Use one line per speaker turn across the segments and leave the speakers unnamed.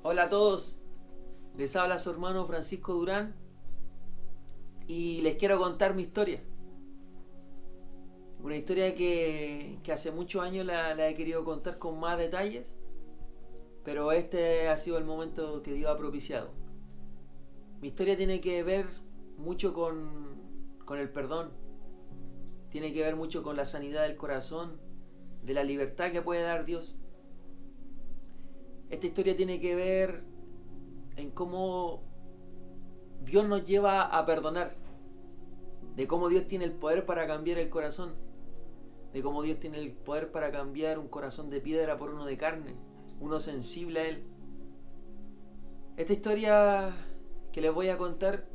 Hola a todos, les habla su hermano Francisco Durán y les quiero contar mi historia. Una historia que hace muchos años la he querido contar con más detalles, pero este ha sido el momento que Dios ha propiciado. Mi historia tiene que ver mucho con el perdón, tiene que ver mucho con la sanidad del corazón, de la libertad que puede dar Dios. Esta historia tiene que ver en cómo Dios nos lleva a perdonar, de cómo Dios tiene el poder para cambiar el corazón, de cómo Dios tiene el poder para cambiar un corazón de piedra por uno de carne, uno sensible a Él. Esta historia que les voy a contar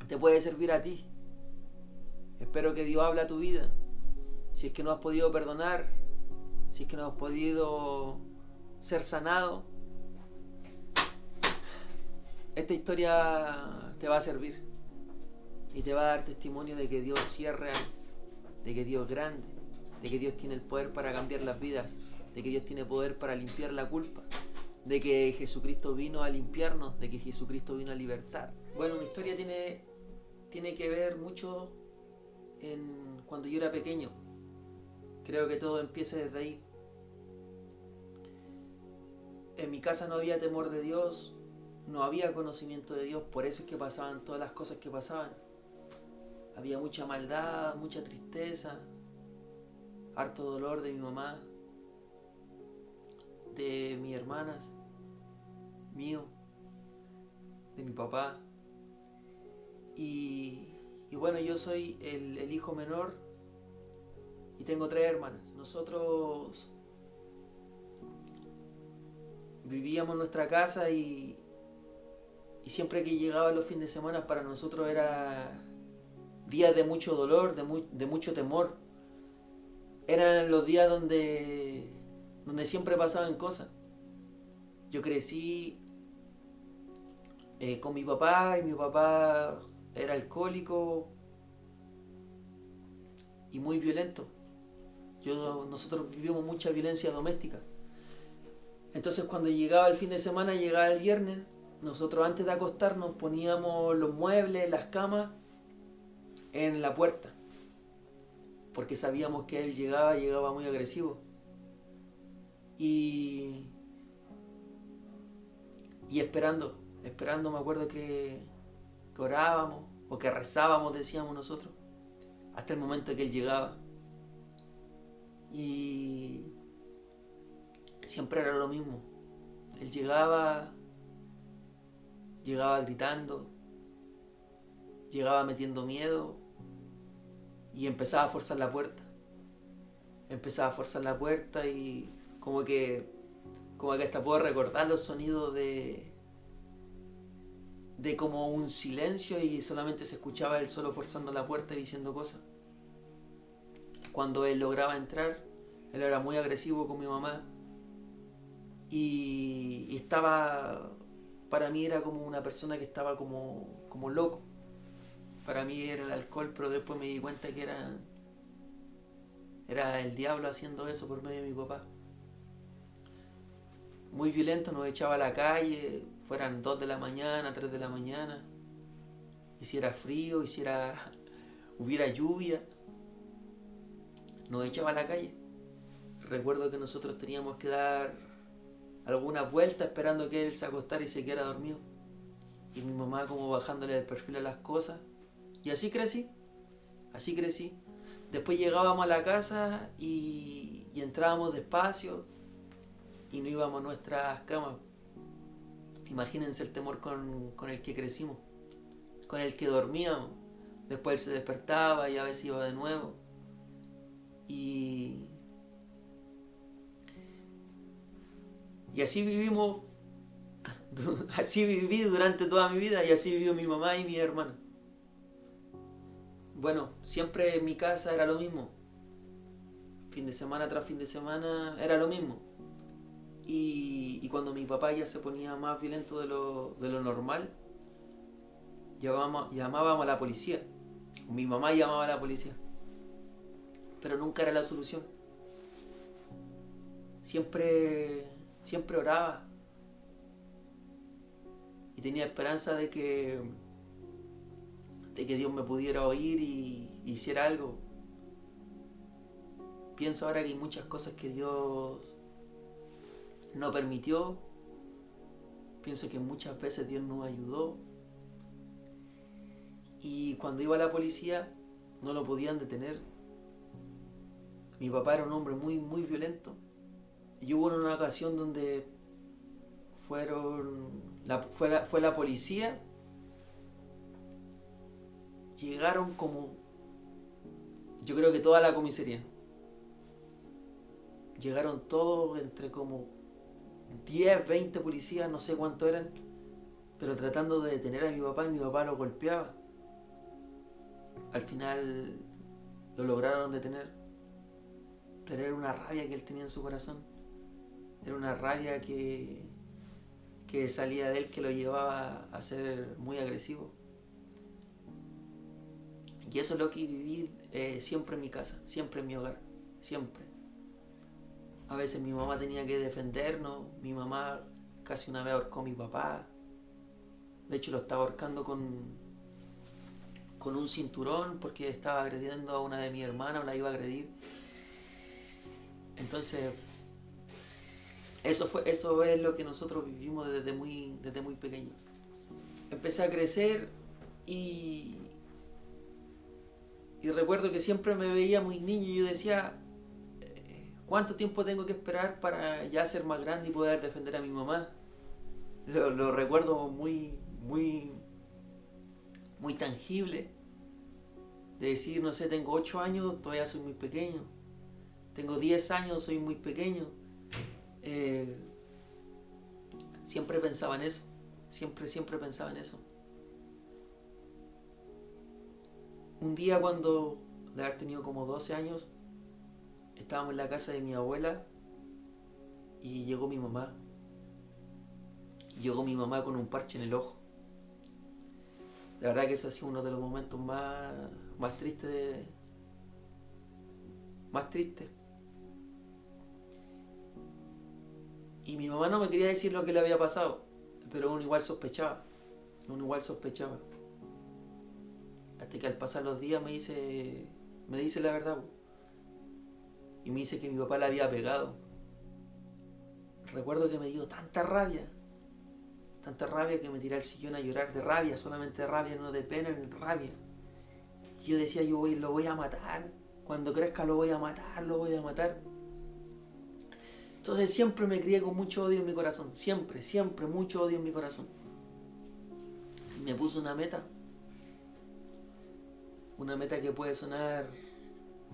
te puede servir a ti. Espero que Dios hable a tu vida. Si es que no has podido perdonar, si es que no has podido ser sanado, esta historia te va a servir y te va a dar testimonio de que Dios sí es real, de que Dios es grande, de que Dios tiene el poder para cambiar las vidas, de que Dios tiene poder para limpiar la culpa, de que Jesucristo vino a limpiarnos, de que Jesucristo vino a libertar. Bueno, mi historia tiene que ver mucho en cuando yo era pequeño. Creo que todo empieza desde ahí. En mi casa no había temor de Dios, no había conocimiento de Dios, por eso es que pasaban todas las cosas que pasaban. Había mucha maldad, mucha tristeza, harto dolor de mi mamá, de mis hermanas, mío, de mi papá. Y, y bueno, yo soy el hijo menor y tengo tres hermanas. Nosotros vivíamos en nuestra casa y siempre que llegaban los fines de semana para nosotros era días de mucho dolor, de mucho temor. Eran los días donde siempre pasaban cosas. Yo crecí con mi papá y mi papá era alcohólico y muy violento. Nosotros vivimos mucha violencia doméstica. Entonces cuando llegaba el fin de semana, llegaba el viernes, nosotros antes de acostarnos poníamos los muebles, las camas en la puerta, porque sabíamos que él llegaba muy agresivo. Y, y esperando me acuerdo que orábamos o que rezábamos, decíamos nosotros, hasta el momento que él llegaba. Y siempre era lo mismo. Él llegaba gritando, llegaba metiendo miedo y empezaba a forzar la puerta. Empezaba a forzar la puerta y como que hasta puedo recordar los sonidos de como un silencio y solamente se escuchaba él solo forzando la puerta y diciendo cosas. Cuando él lograba entrar, él era muy agresivo con mi mamá y estaba, para mí era como una persona que estaba como loco. Para mí era el alcohol, pero después me di cuenta que era el diablo haciendo eso por medio de mi papá. Muy violento, nos echaba a la calle, fueran 2 de la mañana, 3 de la mañana, hiciera frío, hubiera lluvia, nos echaba a la calle. Recuerdo que nosotros teníamos que dar algunas vueltas esperando que él se acostara y se quedara dormido. Y mi mamá como bajándole el perfil a las cosas. Y así crecí. Después llegábamos a la casa y entrábamos despacio y no íbamos a nuestras camas. Imagínense el temor con el que crecimos, con el que dormíamos. Después él se despertaba y a veces iba de nuevo. Y, y así vivimos, así viví durante toda mi vida y así vivió mi mamá y mi hermana. Bueno, siempre en mi casa era lo mismo. Fin de semana tras fin de semana era lo mismo. Y cuando mi papá ya se ponía más violento de lo normal, llamábamos a la policía. Mi mamá llamaba a la policía. Pero nunca era la solución. Siempre oraba. y tenía esperanza de que Dios me pudiera oír y hiciera algo. Pienso ahora que hay muchas cosas que Dios no permitió. Pienso que muchas veces Dios nos ayudó. Y cuando iba a la policía no lo podían detener. Mi papá era un hombre muy, muy violento. Y hubo una ocasión donde fue la policía. Llegaron como, yo creo que toda la comisaría. Llegaron todos, entre como 10, 20 policías, no sé cuántos eran, pero tratando de detener a mi papá, y mi papá lo golpeaba. Al final lo lograron detener, pero era una rabia que él tenía en su corazón. Era una rabia que salía de él, que lo llevaba a ser muy agresivo. Y eso es lo que viví siempre en mi casa, siempre en mi hogar, siempre. A veces mi mamá tenía que defendernos, mi mamá casi una vez ahorcó a mi papá. De hecho lo estaba ahorcando con un cinturón porque estaba agrediendo a una de mis hermanas, o la iba a agredir. Entonces, eso es lo que nosotros vivimos desde muy pequeños. Empecé a crecer y recuerdo que siempre me veía muy niño y yo decía, ¿cuánto tiempo tengo que esperar para ya ser más grande y poder defender a mi mamá? Lo recuerdo muy, muy, muy tangible. De decir, no sé, tengo 8 años, todavía soy muy pequeño. Tengo 10 años, soy muy pequeño. Siempre pensaba en eso. Siempre pensaba en eso. Un día, cuando de haber tenido como 12 años, estábamos en la casa de mi abuela y llegó mi mamá. Llegó mi mamá con un parche en el ojo. La verdad que eso ha sido uno de los momentos más tristes más tristes. Y mi mamá no me quería decir lo que le había pasado, pero uno igual sospechaba. Hasta que al pasar los días me dice la verdad. Y me dice que mi papá la había pegado. Recuerdo que me dio tanta rabia que me tiré al sillón a llorar de rabia, solamente de rabia, no de pena, ni de rabia. Y yo decía, lo voy a matar, cuando crezca lo voy a matar. Entonces siempre me crié con mucho odio en mi corazón, siempre, mucho odio en mi corazón. Y me puse una meta que puede sonar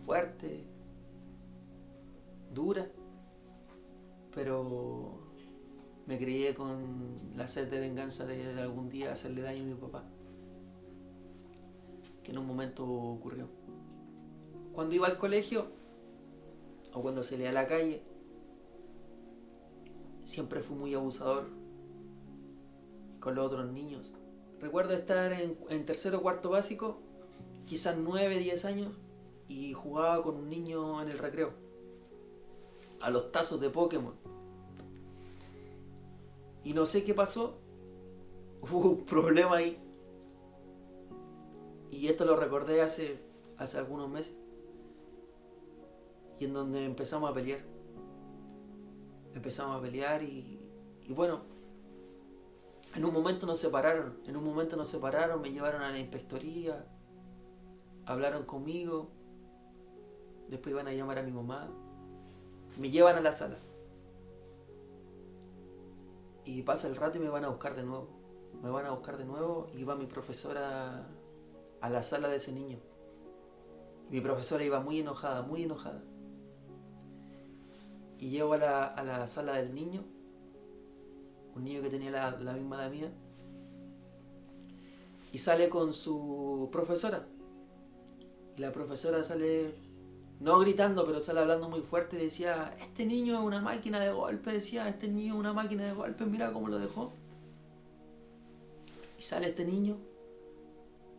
fuerte, dura, pero me crié con la sed de venganza de algún día hacerle daño a mi papá, que en un momento ocurrió. Cuando iba al colegio o cuando salía a la calle, siempre fui muy abusador con los otros niños. Recuerdo estar en tercero o cuarto básico, quizás 9, 10 años, y jugaba con un niño en el recreo a los tazos de Pokémon. Y no sé qué pasó, hubo un problema ahí. Y esto lo recordé hace algunos meses. Y en donde empezamos a pelear y bueno, en un momento nos separaron, me llevaron a la inspectoría, hablaron conmigo, después iban a llamar a mi mamá, me llevan a la sala. Y pasa el rato y me van a buscar de nuevo. Y va mi profesora a la sala de ese niño. Mi profesora iba muy enojada. Y llego a la sala del niño, un niño que tenía la misma edad mía, y sale con su profesora. Y la profesora sale, no gritando, pero sale hablando muy fuerte, y decía, este niño es una máquina de golpe, mira cómo lo dejó. Y sale este niño,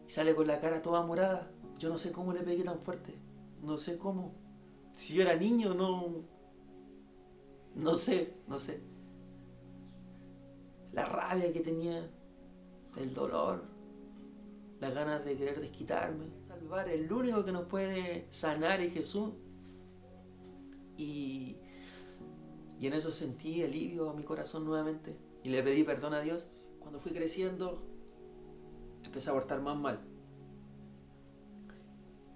y sale con la cara toda morada. Yo no sé cómo le pegué tan fuerte, no sé cómo. Si yo era niño, no sé. La rabia que tenía, el dolor, las ganas de querer desquitarme, salvar. El único que nos puede sanar es Jesús. Y en eso sentí alivio a mi corazón nuevamente. Y le pedí perdón a Dios. Cuando fui creciendo, empecé a portar más mal.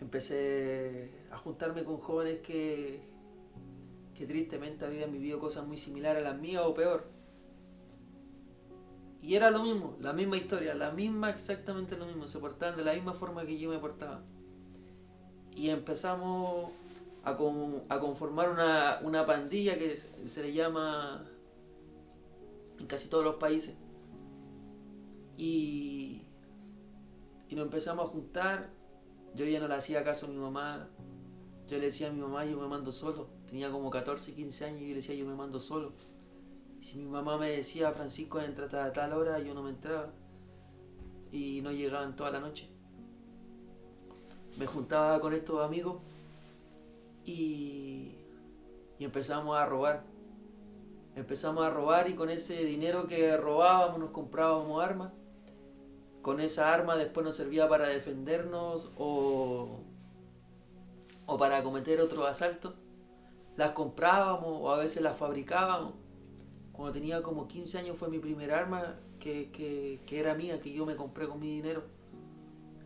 Empecé a juntarme con jóvenes que tristemente habían vivido cosas muy similares a las mías o peor. Y era lo mismo, la misma historia, exactamente lo mismo. Se portaban de la misma forma que yo me portaba. Y empezamos a conformar una pandilla que se le llama en casi todos los países. Y nos empezamos a juntar. Yo ya no le hacía caso a mi mamá. Yo le decía a mi mamá, yo me mando solo. Tenía como 14, 15 años y yo le decía, yo me mando solo. Y si mi mamá me decía, Francisco, entrate a tal hora, yo no me entraba. Y no llegaban toda la noche. Me juntaba con estos amigos y empezamos a robar. Empezamos a robar y con ese dinero que robábamos nos comprábamos armas. Con esa arma después nos servía para defendernos o para cometer otros asaltos. Las comprábamos o a veces las fabricábamos. Cuando tenía como 15 años fue mi primer arma que era mía, que yo me compré con mi dinero.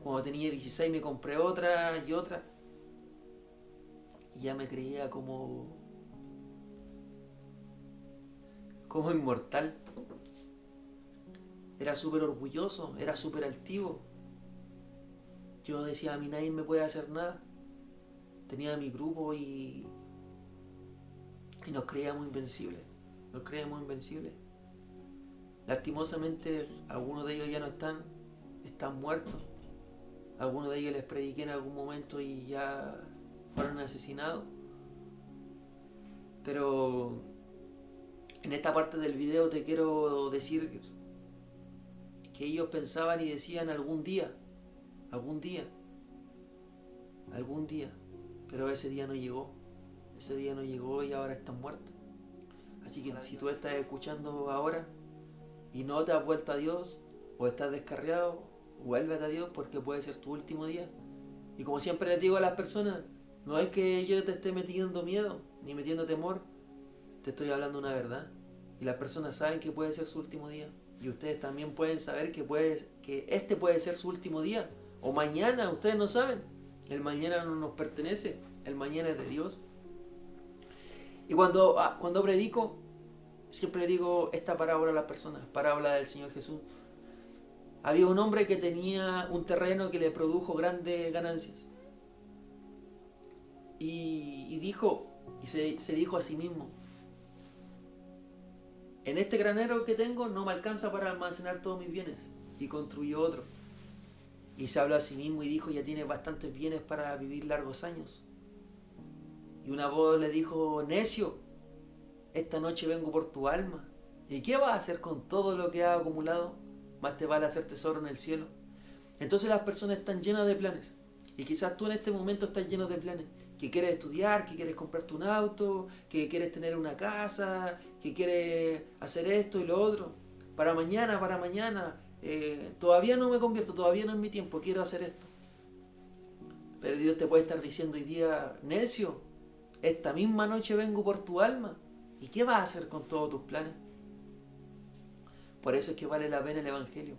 Cuando tenía 16 me compré otra y otra. Y ya me creía como inmortal. Era súper orgulloso, era súper altivo. Yo decía, a mí nadie me puede hacer nada. Tenía mi grupo y nos creíamos invencibles. Nos creíamos invencibles. Lastimosamente, algunos de ellos ya no están muertos. Algunos de ellos les prediqué en algún momento y ya fueron asesinados. Pero en esta parte del video te quiero decir que ellos pensaban y decían algún día. Pero ese día no llegó. Ese día no llegó y ahora están muertos. Así que si tú estás escuchando ahora y no te has vuelto a Dios o estás descarriado, vuélvete a Dios porque puede ser tu último día. Y como siempre les digo a las personas, no es que yo te esté metiendo miedo ni metiendo temor, te estoy hablando una verdad. Y las personas saben que puede ser su último día. Y ustedes también pueden saber que este puede ser su último día. O mañana, ustedes no saben. El mañana no nos pertenece, el mañana es de Dios. Y cuando predico, siempre digo esta parábola a las personas, parábola del Señor Jesús. Había un hombre que tenía un terreno que le produjo grandes ganancias. Y se dijo a sí mismo, en este granero que tengo no me alcanza para almacenar todos mis bienes. Y construyó otro. Y se habló a sí mismo y dijo, ya tienes bastantes bienes para vivir largos años. Y una voz le dijo, necio, esta noche vengo por tu alma. ¿Y qué vas a hacer con todo lo que has acumulado? Más te vale hacer tesoro en el cielo. Entonces las personas están llenas de planes. Y quizás tú en este momento estás lleno de planes. Que quieres estudiar, que quieres comprarte un auto, que quieres tener una casa, que quieres hacer esto y lo otro. Para mañana, todavía no me convierto, todavía no es mi tiempo, quiero hacer esto. Pero Dios te puede estar diciendo hoy día, necio, esta misma noche vengo por tu alma. ¿Y qué vas a hacer con todos tus planes? Por eso es que vale la pena el Evangelio.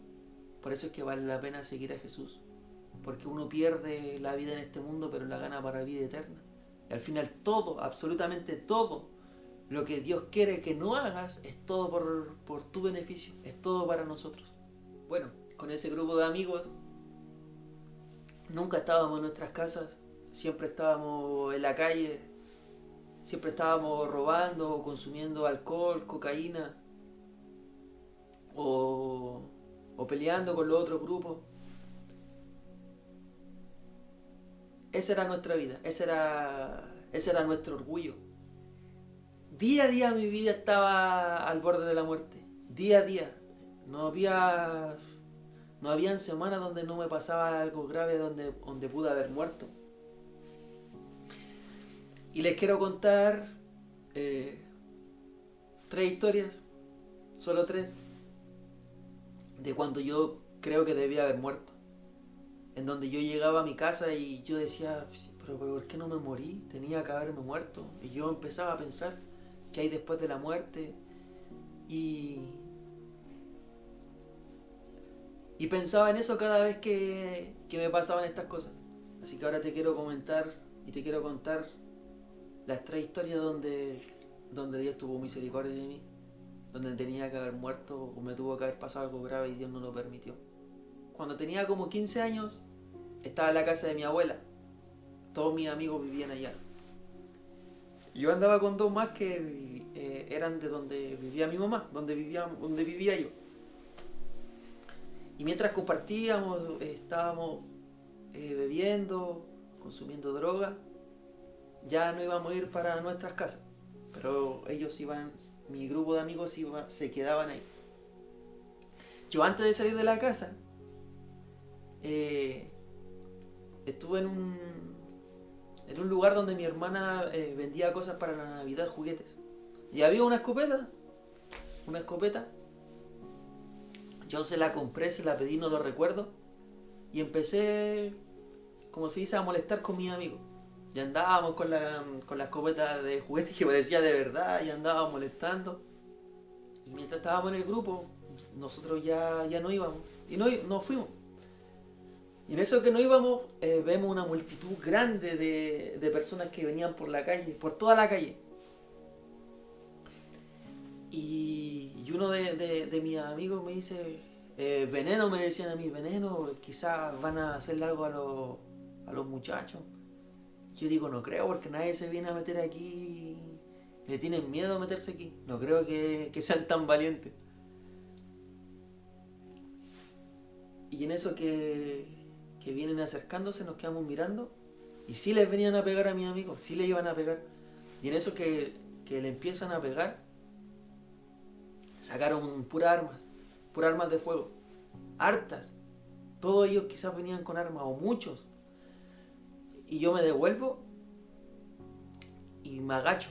Por eso es que vale la pena seguir a Jesús. Porque uno pierde la vida en este mundo, pero la gana para vida eterna. Y al final todo, absolutamente todo, lo que Dios quiere que no hagas, es todo por tu beneficio. Es todo para nosotros. Bueno, con ese grupo de amigos, nunca estábamos en nuestras casas. Siempre estábamos en la calle. Siempre estábamos robando, consumiendo alcohol, cocaína. O peleando con los otros grupos. Esa era nuestra vida, ese era nuestro orgullo. Día a día mi vida estaba al borde de la muerte. Día a día. No habían semanas donde no me pasaba algo grave donde pude haber muerto. Y les quiero contar 3 historias, solo 3. de cuando yo creo que debía haber muerto. En donde yo llegaba a mi casa y yo decía, pero ¿por qué no me morí? Tenía que haberme muerto. Y yo empezaba a pensar qué hay después de la muerte. Y, y pensaba en eso cada vez que me pasaban estas cosas. Así que ahora te quiero comentar y te quiero contar las tres historias donde Dios tuvo misericordia de mí. Donde tenía que haber muerto o me tuvo que haber pasado algo grave y Dios no lo permitió. Cuando tenía como 15 años, estaba en la casa de mi abuela. Todos mis amigos vivían allá. Yo andaba con dos más que eran de donde vivía mi mamá, donde vivía yo. Y mientras compartíamos, estábamos bebiendo, consumiendo droga, ya no íbamos a ir para nuestras casas. Pero ellos iban, mi grupo de amigos se quedaban ahí. Yo antes de salir de la casa, estuve en un lugar donde mi hermana vendía cosas para la Navidad, juguetes. Y había una escopeta. Yo se la compré, se la pedí, no lo recuerdo. Y empecé, como se dice, a molestar con mis amigos. Y andábamos con la escopeta de juguetes que parecía de verdad, y andábamos molestando. Y mientras estábamos en el grupo, nosotros ya no íbamos. Y no fuimos. Y en eso que no íbamos, vemos una multitud grande de personas que venían por la calle, por toda la calle. Y uno de mis amigos me dice, veneno, me decían a mí, veneno, quizás van a hacerle algo a los muchachos. Yo digo, no creo, porque nadie se viene a meter aquí, le tienen miedo a meterse aquí. No creo que sean tan valientes. Y en eso que vienen acercándose, nos quedamos mirando. Y sí les venían a pegar a mis amigos, sí les iban a pegar. Y en eso que le empiezan a pegar, sacaron puras armas de fuego. Hartas. Todos ellos quizás venían con armas, o muchos. Y yo me devuelvo y me agacho.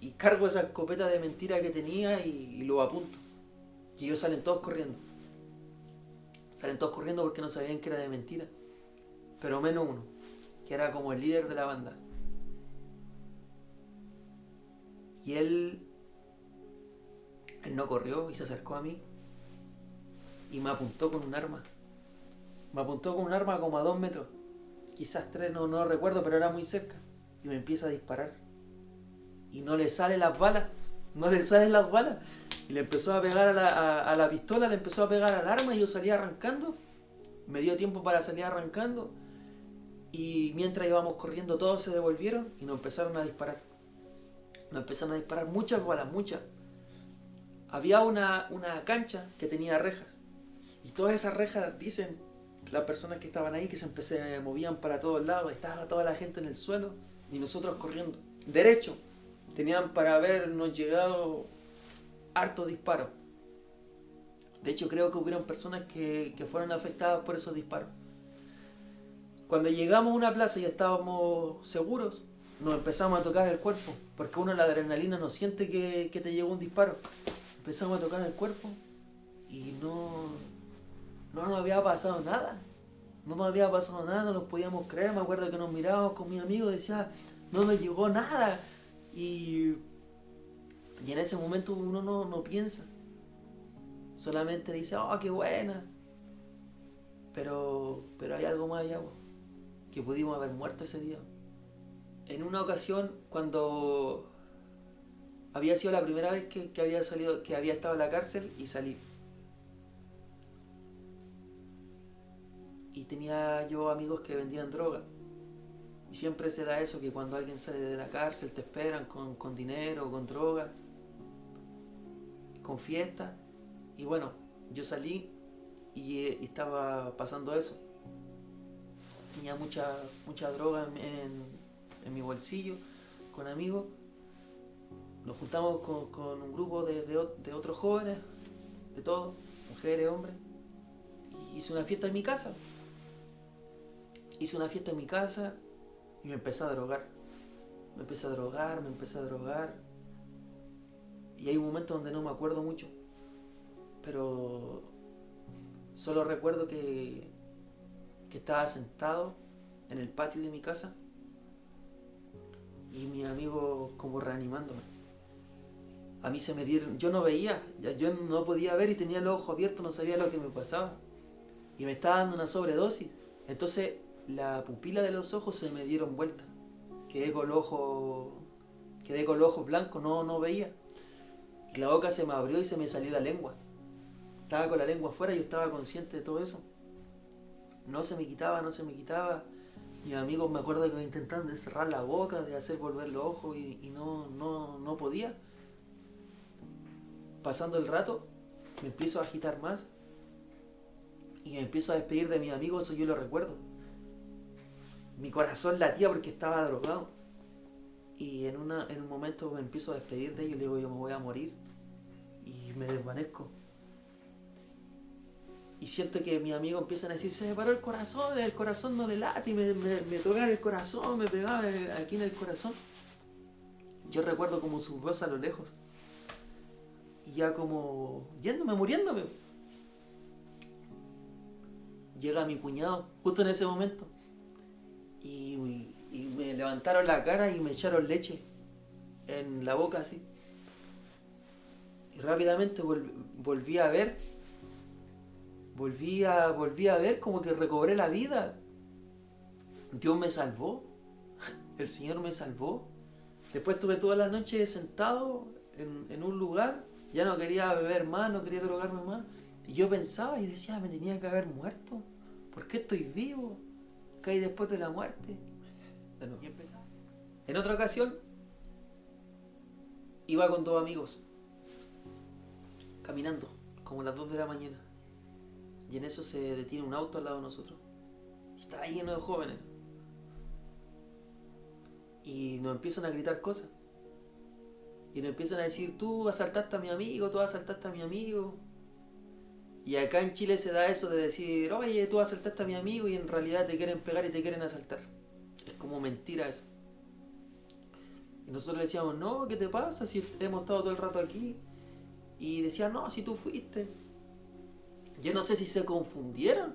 Y cargo esa escopeta de mentira que tenía y lo apunto. Y ellos salen todos corriendo. Salen todos corriendo porque no sabían que era de mentira. Pero menos uno, que era como el líder de la banda. Y él no corrió y se acercó a mí y me apuntó con un arma. Me apuntó con un arma como a 2 metros. Quizás 3, no recuerdo, pero era muy cerca. Y me empieza a disparar. Y no le salen las balas. Y le empezó a pegar a la pistola, le empezó a pegar al arma y yo salí arrancando. Me dio tiempo para salir arrancando. Y mientras íbamos corriendo todos se devolvieron y nos empezaron a disparar. Muchas balas, muchas. Había una cancha que tenía rejas. Y todas esas rejas, dicen las personas que estaban ahí, que se movían para todos lados. Estaba toda la gente en el suelo y nosotros corriendo. Derecho. Tenían para habernos llegado hartos disparos. De hecho, creo que hubieron personas que fueron afectadas por esos disparos. Cuando llegamos a una plaza y estábamos seguros, nos empezamos a tocar el cuerpo. Porque uno, la adrenalina, no siente que te llegó un disparo. Empezamos a tocar el cuerpo y no nos había pasado nada. No nos podíamos creer. Me acuerdo que nos mirábamos con mis amigos y decía, no nos llegó nada. Y en ese momento uno no piensa. Solamente dice, oh, qué buena. Pero hay algo más allá, que pudimos haber muerto ese día. En una ocasión, cuando había sido la primera vez que había salido, que había estado en la cárcel y salí. Y tenía yo amigos que vendían droga. Y siempre se da eso, que cuando alguien sale de la cárcel te esperan con dinero, con drogas, con fiestas. Y bueno, yo salí y estaba pasando eso. Tenía mucha droga en mi bolsillo, con amigos. Nos juntamos con un grupo de otros jóvenes, de todos, mujeres, hombres. Y hice una fiesta en mi casa. Y me empecé a drogar. Me empecé a drogar. Y hay un momento donde no me acuerdo mucho. Pero Solo recuerdo que estaba sentado en el patio de mi casa y mis amigos como reanimándome. A mí se me dieron, yo no veía, yo no podía ver y tenía los ojos abiertos, no sabía lo que me pasaba. Y me estaba dando una sobredosis. Entonces la pupila de los ojos se me dieron vuelta. Quedé con los ojos blancos, no veía. Y la boca se me abrió y se me salió la lengua. Estaba con la lengua afuera y yo estaba consciente de todo eso. No se me quitaba. Mis amigos me acuerdo que me intentaban de cerrar la boca, de hacer volver los ojos y no podía. Pasando el rato, me empiezo a agitar más y me empiezo a despedir de mis amigos, eso yo lo recuerdo. Mi corazón latía porque estaba drogado. Y en un momento me empiezo a despedir de ellos y le digo, yo me voy a morir. Y me desvanezco. Y siento que mis amigos empiezan a decir, se me paró el corazón no le late. Y me tocaban el corazón, me pegaban aquí en el corazón. Yo recuerdo como sus voces a lo lejos. Y ya como muriéndome. Llega mi cuñado, justo en ese momento. Y me levantaron la cara y me echaron leche en la boca así. Y rápidamente volví a ver. Volví a ver como que recobré la vida. Dios me salvó. El Señor me salvó. Después estuve toda la noche sentado en un lugar. Ya no quería beber más, no quería drogarme más. Y yo pensaba y decía, me tenía que haber muerto. ¿Por qué estoy vivo? ¿Qué hay después de la muerte? Y empezaba. En otra ocasión, iba con dos amigos, caminando, como a las 2 de la mañana. Y en eso se detiene un auto al lado de nosotros. Y estaba lleno de jóvenes. Y nos empiezan a gritar cosas. Y nos empiezan a decir, tú asaltaste a mi amigo, tú asaltaste a mi amigo. Y acá en Chile se da eso de decir, oye, tú asaltaste a mi amigo y en realidad te quieren pegar y te quieren asaltar. Es como mentira eso. Y nosotros le decíamos, no, ¿qué te pasa? Si hemos estado todo el rato aquí. Y decían, no, si tú fuiste. Yo no sé si se confundieron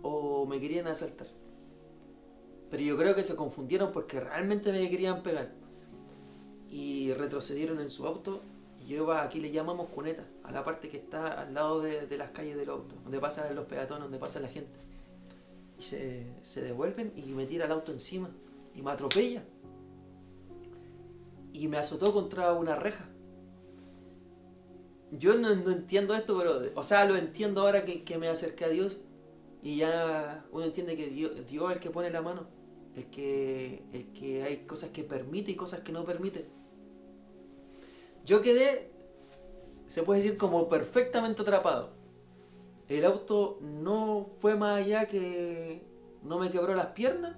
o me querían asaltar. Pero yo creo que se confundieron porque realmente me querían pegar. Y retrocedieron en su auto. Y yo iba, aquí le llamamos cuneta, a la parte que está al lado de las calles del auto, donde pasan los peatones, donde pasa la gente. Y se devuelven y me tira el auto encima. Y me atropella. Y me azotó contra una reja. Yo no entiendo esto, pero... O sea, lo entiendo ahora que me acerqué a Dios. Y ya uno entiende que Dios es el que pone la mano. El que hay cosas que permite y cosas que no permite. Yo quedé, se puede decir, como perfectamente atrapado. El auto no fue más allá que... No me quebró las piernas.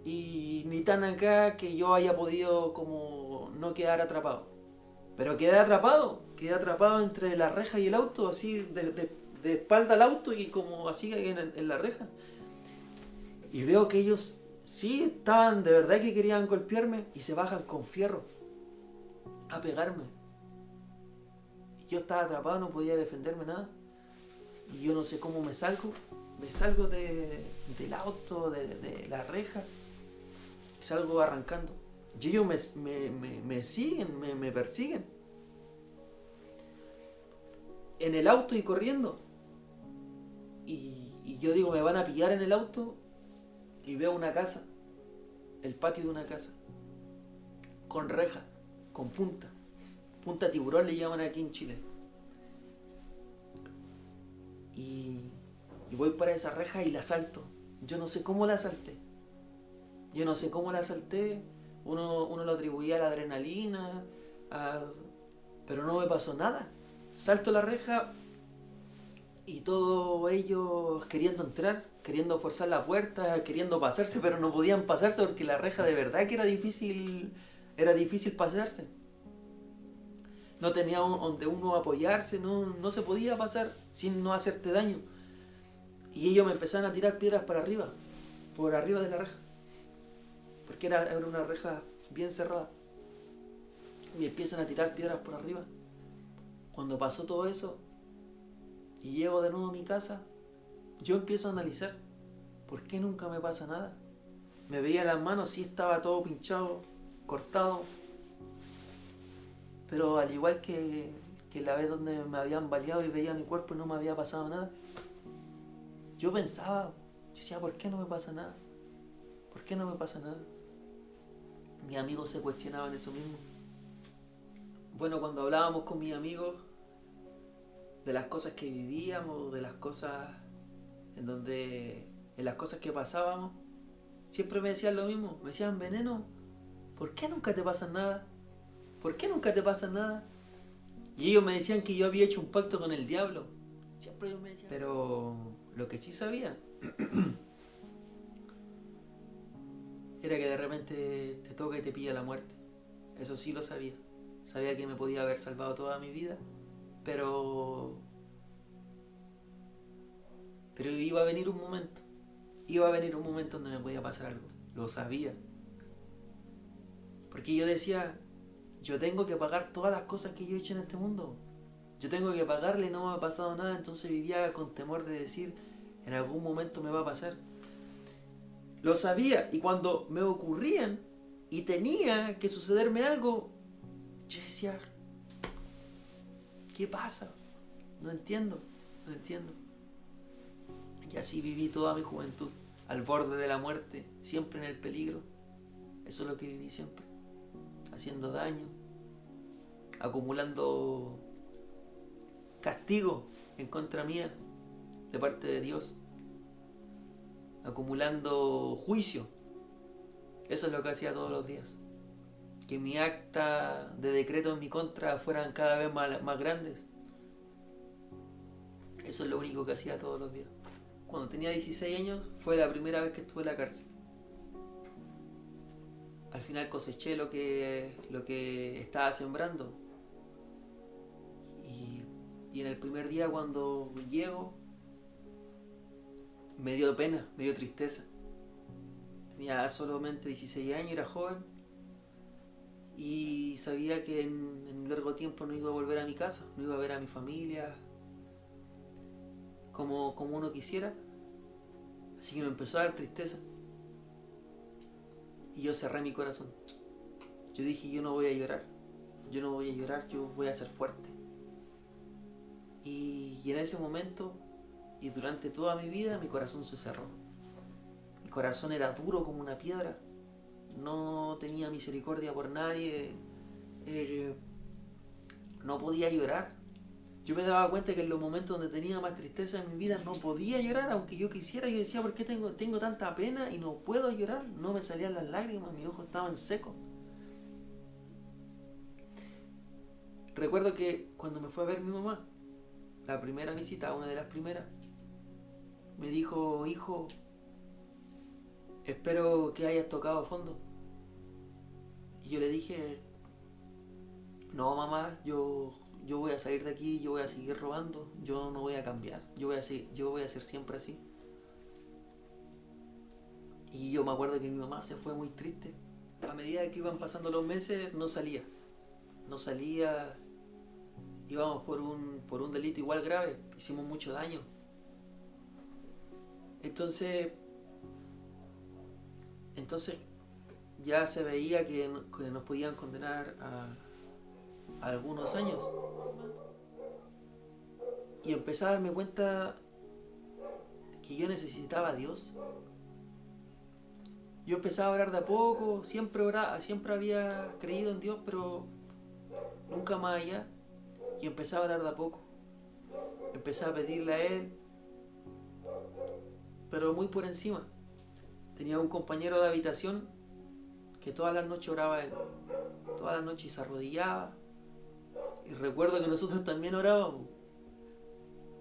Y ni tan acá que yo haya podido como no quedar atrapado. Pero quedé atrapado entre la reja y el auto, así de espalda al auto y como así en la reja. Y veo que ellos sí estaban de verdad que querían golpearme y se bajan con fierro a pegarme. Y yo estaba atrapado, no podía defenderme nada. Y yo no sé cómo me salgo del auto, de la reja. Y salgo arrancando. Y ellos me siguen, me persiguen. En el auto y corriendo. Y yo digo, me van a pillar en el auto. Y veo una casa. El patio de una casa. Con rejas, con punta. Punta tiburón le llaman aquí en Chile. Y voy para esa reja y la salto. Yo no sé cómo la salté. Uno lo atribuía a la adrenalina, pero no me pasó nada. Salto la reja y todos ellos queriendo entrar, queriendo forzar la puerta, queriendo pasarse, pero no podían pasarse porque la reja de verdad que era difícil pasarse. No tenía donde uno apoyarse, no se podía pasar sin no hacerte daño. Y ellos me empezaron a tirar piedras para arriba, por arriba de la reja. Porque era una reja bien cerrada. Y empiezan a tirar piedras por arriba. Cuando pasó todo eso, y llego de nuevo a mi casa, yo empiezo a analizar, ¿por qué nunca me pasa nada? Me veía las manos, sí estaba todo pinchado, cortado, pero al igual que la vez donde me habían baleado y veía mi cuerpo y no me había pasado nada, yo pensaba, yo decía, ¿por qué no me pasa nada? ¿Por qué no me pasa nada? Mis amigos se cuestionaban eso mismo. Bueno, cuando hablábamos con mis amigos de las cosas que vivíamos, de las cosas en las cosas que pasábamos, siempre me decían lo mismo. Me decían, Veneno, ¿por qué nunca te pasa nada? ¿Por qué nunca te pasa nada? Y ellos me decían que yo había hecho un pacto con el diablo. Siempre ellos me decían. Pero lo que sí sabía era que de repente te toca y te pilla la muerte. Eso sí lo sabía. Sabía que me podía haber salvado toda mi vida, pero iba a venir un momento. Iba a venir un momento donde me podía pasar algo. Lo sabía. Porque yo decía, yo tengo que pagar todas las cosas que yo he hecho en este mundo. Yo tengo que pagarle y no me ha pasado nada, entonces vivía con temor de decir, en algún momento me va a pasar. Lo sabía, y cuando me ocurrían y tenía que sucederme algo, yo decía, ¿qué pasa? No entiendo. Y así viví toda mi juventud, al borde de la muerte, siempre en el peligro. Eso es lo que viví siempre, haciendo daño, acumulando castigo en contra mía de parte de Dios, acumulando juicio. Eso es lo que hacía todos los días. Que mi acta de decreto en mi contra fueran cada vez más grandes. Eso es lo único que hacía todos los días. Cuando tenía 16 años fue la primera vez que estuve en la cárcel. Al final coseché lo que estaba sembrando. Y en el primer día cuando llego, me dio pena, me dio tristeza. Tenía solamente 16 años, era joven. Y sabía que en un largo tiempo no iba a volver a mi casa, no iba a ver a mi familia como uno quisiera. Así que me empezó a dar tristeza. Y yo cerré mi corazón. Yo dije, yo no voy a llorar. Yo voy a ser fuerte. Y en ese momento, y durante toda mi vida, mi corazón se cerró. Mi corazón era duro como una piedra. No tenía misericordia por nadie. No podía llorar. Yo me daba cuenta que en los momentos donde tenía más tristeza en mi vida no podía llorar, aunque yo quisiera. Yo decía, ¿por qué tengo tanta pena y no puedo llorar? No me salían las lágrimas, mis ojos estaban secos. Recuerdo que cuando me fue a ver mi mamá, la primera visita, una de las primeras, me dijo, hijo, espero que hayas tocado fondo. Y yo le dije, no mamá, yo voy a salir de aquí, yo voy a seguir robando, yo no voy a cambiar, yo voy a ser siempre así. Y yo me acuerdo que mi mamá se fue muy triste. A medida que iban pasando los meses, no salía, íbamos por un delito igual grave, hicimos mucho daño. Entonces ya se veía que nos podían condenar a algunos años. Y empecé a darme cuenta que yo necesitaba a Dios. Yo empezaba a orar de a poco, siempre había creído en Dios, pero nunca más allá. Y empezaba a orar de a poco. Empecé a pedirle a Él, pero muy por encima. Tenía un compañero de habitación que todas las noches oraba a Él. Todas las noches se arrodillaba. Y recuerdo que nosotros también orábamos.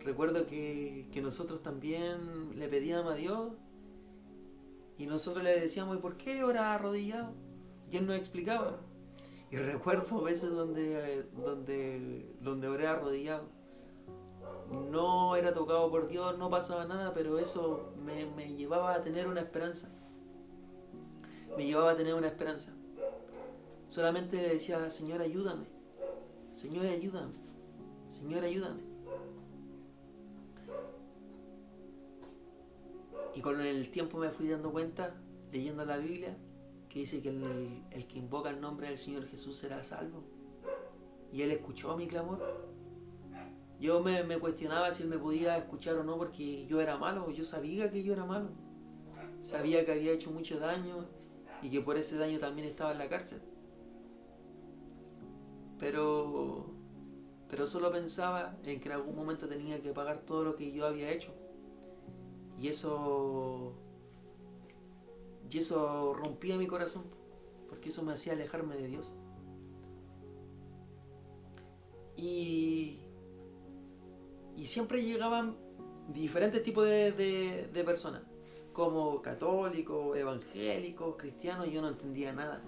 Recuerdo que nosotros también le pedíamos a Dios. Y nosotros le decíamos, ¿y por qué oraba arrodillado? Y Él nos explicaba. Y recuerdo veces donde oré arrodillado. No era tocado por Dios, no pasaba nada, pero eso me llevaba a tener una esperanza. Solamente le decía, Señor, ayúdame. Señor, ayúdame. Y con el tiempo me fui dando cuenta, leyendo la Biblia, que dice que el que invoca el nombre del Señor Jesús será salvo. Y Él escuchó mi clamor. Yo me cuestionaba si Él me podía escuchar o no, porque yo era malo. Yo sabía que yo era malo. Sabía que había hecho mucho daño y que por ese daño también estaba en la cárcel. Pero solo pensaba en que en algún momento tenía que pagar todo lo que yo había hecho. Y eso rompía mi corazón, porque eso me hacía alejarme de Dios. Y siempre llegaban diferentes tipos de personas, como católicos, evangélicos, cristianos, y yo no entendía nada.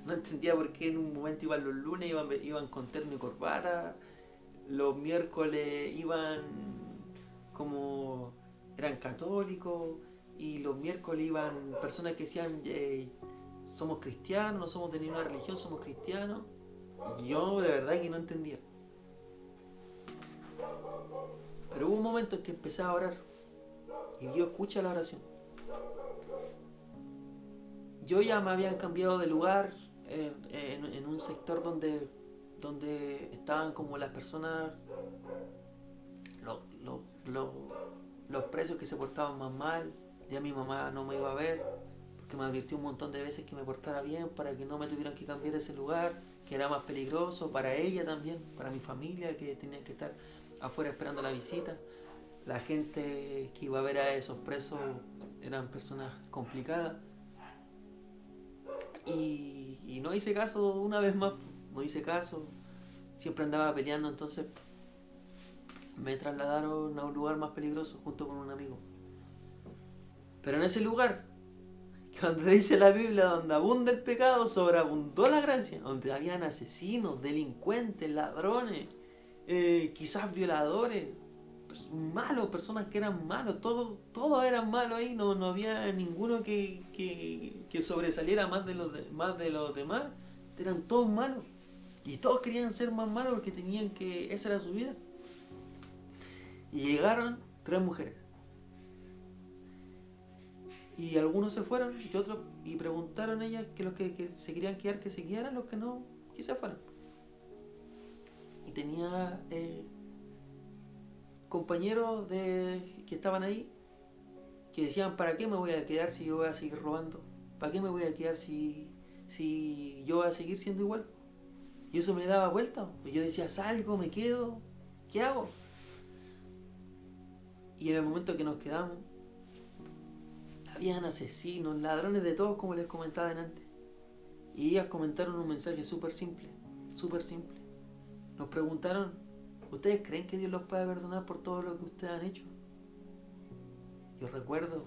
No entendía por qué en un momento iban los lunes, iban con terno y corbata, los miércoles iban como eran católicos, y los miércoles iban personas que decían somos cristianos, no somos de ninguna religión, somos cristianos. Y yo de verdad que no entendía. Pero hubo un momento en que empecé a orar y Dios escucha la oración. Yo ya me habían cambiado de lugar en un sector donde estaban como las personas, los presos que se portaban más mal. Ya mi mamá no me iba a ver porque me advirtió un montón de veces que me portara bien para que no me tuvieran que cambiar de ese lugar, que era más peligroso para ella también, para mi familia, que tenían que estar afuera esperando la visita. La gente que iba a ver a esos presos eran personas complicadas. Y no hice caso una vez más, no hice caso. Siempre andaba peleando, entonces me trasladaron a un lugar más peligroso junto con un amigo. Pero en ese lugar, cuando dice la Biblia, donde abunda el pecado, sobreabundó la gracia. Donde habían asesinos, delincuentes, ladrones, quizás violadores, malos, personas que eran malos, todos eran malos ahí, no había ninguno que sobresaliera más de los demás, eran todos malos. Y todos querían ser más malos porque tenían que, esa era su vida. Y llegaron 3 mujeres. Y algunos se fueron y otros, y preguntaron a ellas que los que se querían quedar, que se quedaran, los que no, que se fueran. Y tenía compañeros que estaban ahí que decían, ¿para qué me voy a quedar si yo voy a seguir robando? ¿Para qué me voy a quedar si yo voy a seguir siendo igual? Y eso me daba vuelta. Y yo decía, salgo, me quedo, ¿qué hago? Y en el momento que nos quedamos, habían asesinos, ladrones de todos, como les comentaba antes. Y ellas comentaron un mensaje súper simple, súper simple. Nos preguntaron, ¿ustedes creen que Dios los puede perdonar por todo lo que ustedes han hecho? Yo recuerdo,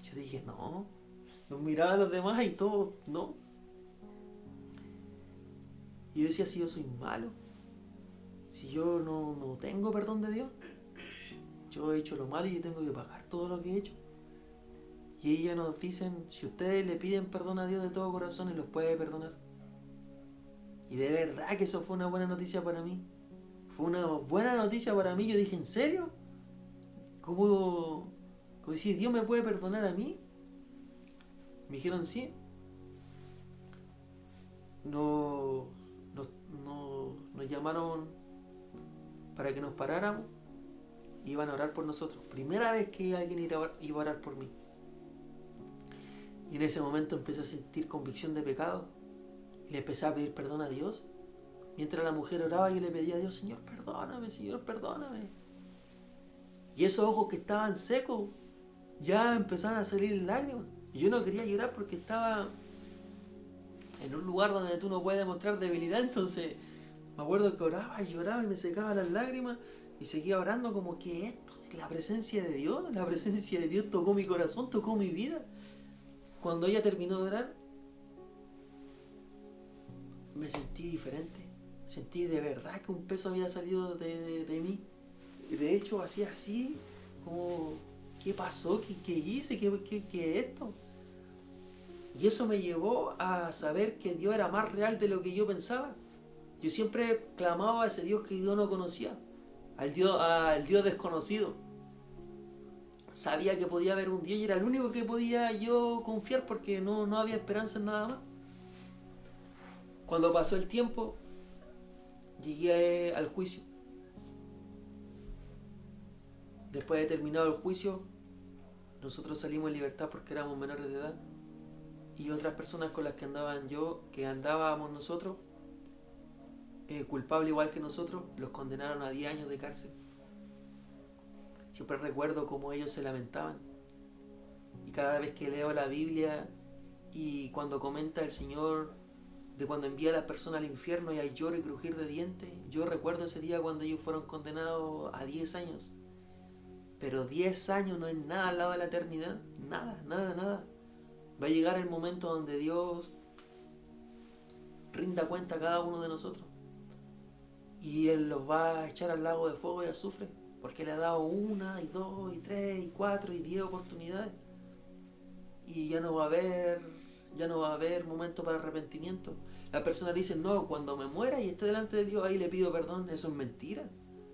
yo dije, no. Nos miraba a los demás y todos, no. Y yo decía, si yo soy malo, si yo no tengo perdón de Dios, yo he hecho lo malo y yo tengo que pagar todo lo que he hecho. Y ellas nos dicen, si ustedes le piden perdón a Dios de todo corazón, Él los puede perdonar. Y de verdad que eso fue una buena noticia para mí. Fue una buena noticia para mí. Yo dije, ¿en serio? ¿Cómo decir, Dios me puede perdonar a mí? Me dijeron, sí. Nos llamaron para que nos paráramos y iban a orar por nosotros. Primera vez que alguien iba a orar por mí. Y en ese momento empecé a sentir convicción de pecado. Y le empecé a pedir perdón a Dios. Mientras la mujer oraba, yo le pedía a Dios, Señor, perdóname, Señor, perdóname. Y esos ojos que estaban secos, ya empezaban a salir lágrimas. Y yo no quería llorar porque estaba en un lugar donde tú no puedes demostrar debilidad. Entonces me acuerdo que oraba y lloraba y me secaba las lágrimas. Y seguía orando como que esto, la presencia de Dios tocó mi corazón, tocó mi vida. Cuando ella terminó de orar, me sentí diferente. Sentí de verdad que un peso había salido de mí. De hecho, hacía así, como, ¿qué pasó? ¿Qué hice? ¿Qué es esto? Y eso me llevó a saber que Dios era más real de lo que yo pensaba. Yo siempre clamaba a ese Dios que yo no conocía, al Dios desconocido. sabía que podía haber un Dios y era el único que podía yo confiar porque no había esperanza en nada más. Cuando pasó el tiempo, llegué al juicio. Después de terminado el juicio, nosotros salimos en libertad porque éramos menores de edad. Y otras personas con las que andábamos nosotros, culpables igual que nosotros, los condenaron a 10 años de cárcel. Siempre recuerdo cómo ellos se lamentaban. Y cada vez que leo la Biblia y cuando comenta el Señor de cuando envía a las personas al infierno y hay lloro y crujir de dientes, yo recuerdo ese día cuando ellos fueron condenados a 10 años. Pero 10 años no es nada al lado de la eternidad. Nada, nada, nada. Va a llegar el momento donde Dios rinda cuenta a cada uno de nosotros. Y Él los va a echar al lago de fuego y azufre. Porque le ha dado 1, y 2, y 3, y 4, y 10 oportunidades. Y ya no va a haber momento para arrepentimiento. Las personas dicen, no, cuando me muera y esté delante de Dios, ahí le pido perdón. Eso es mentira.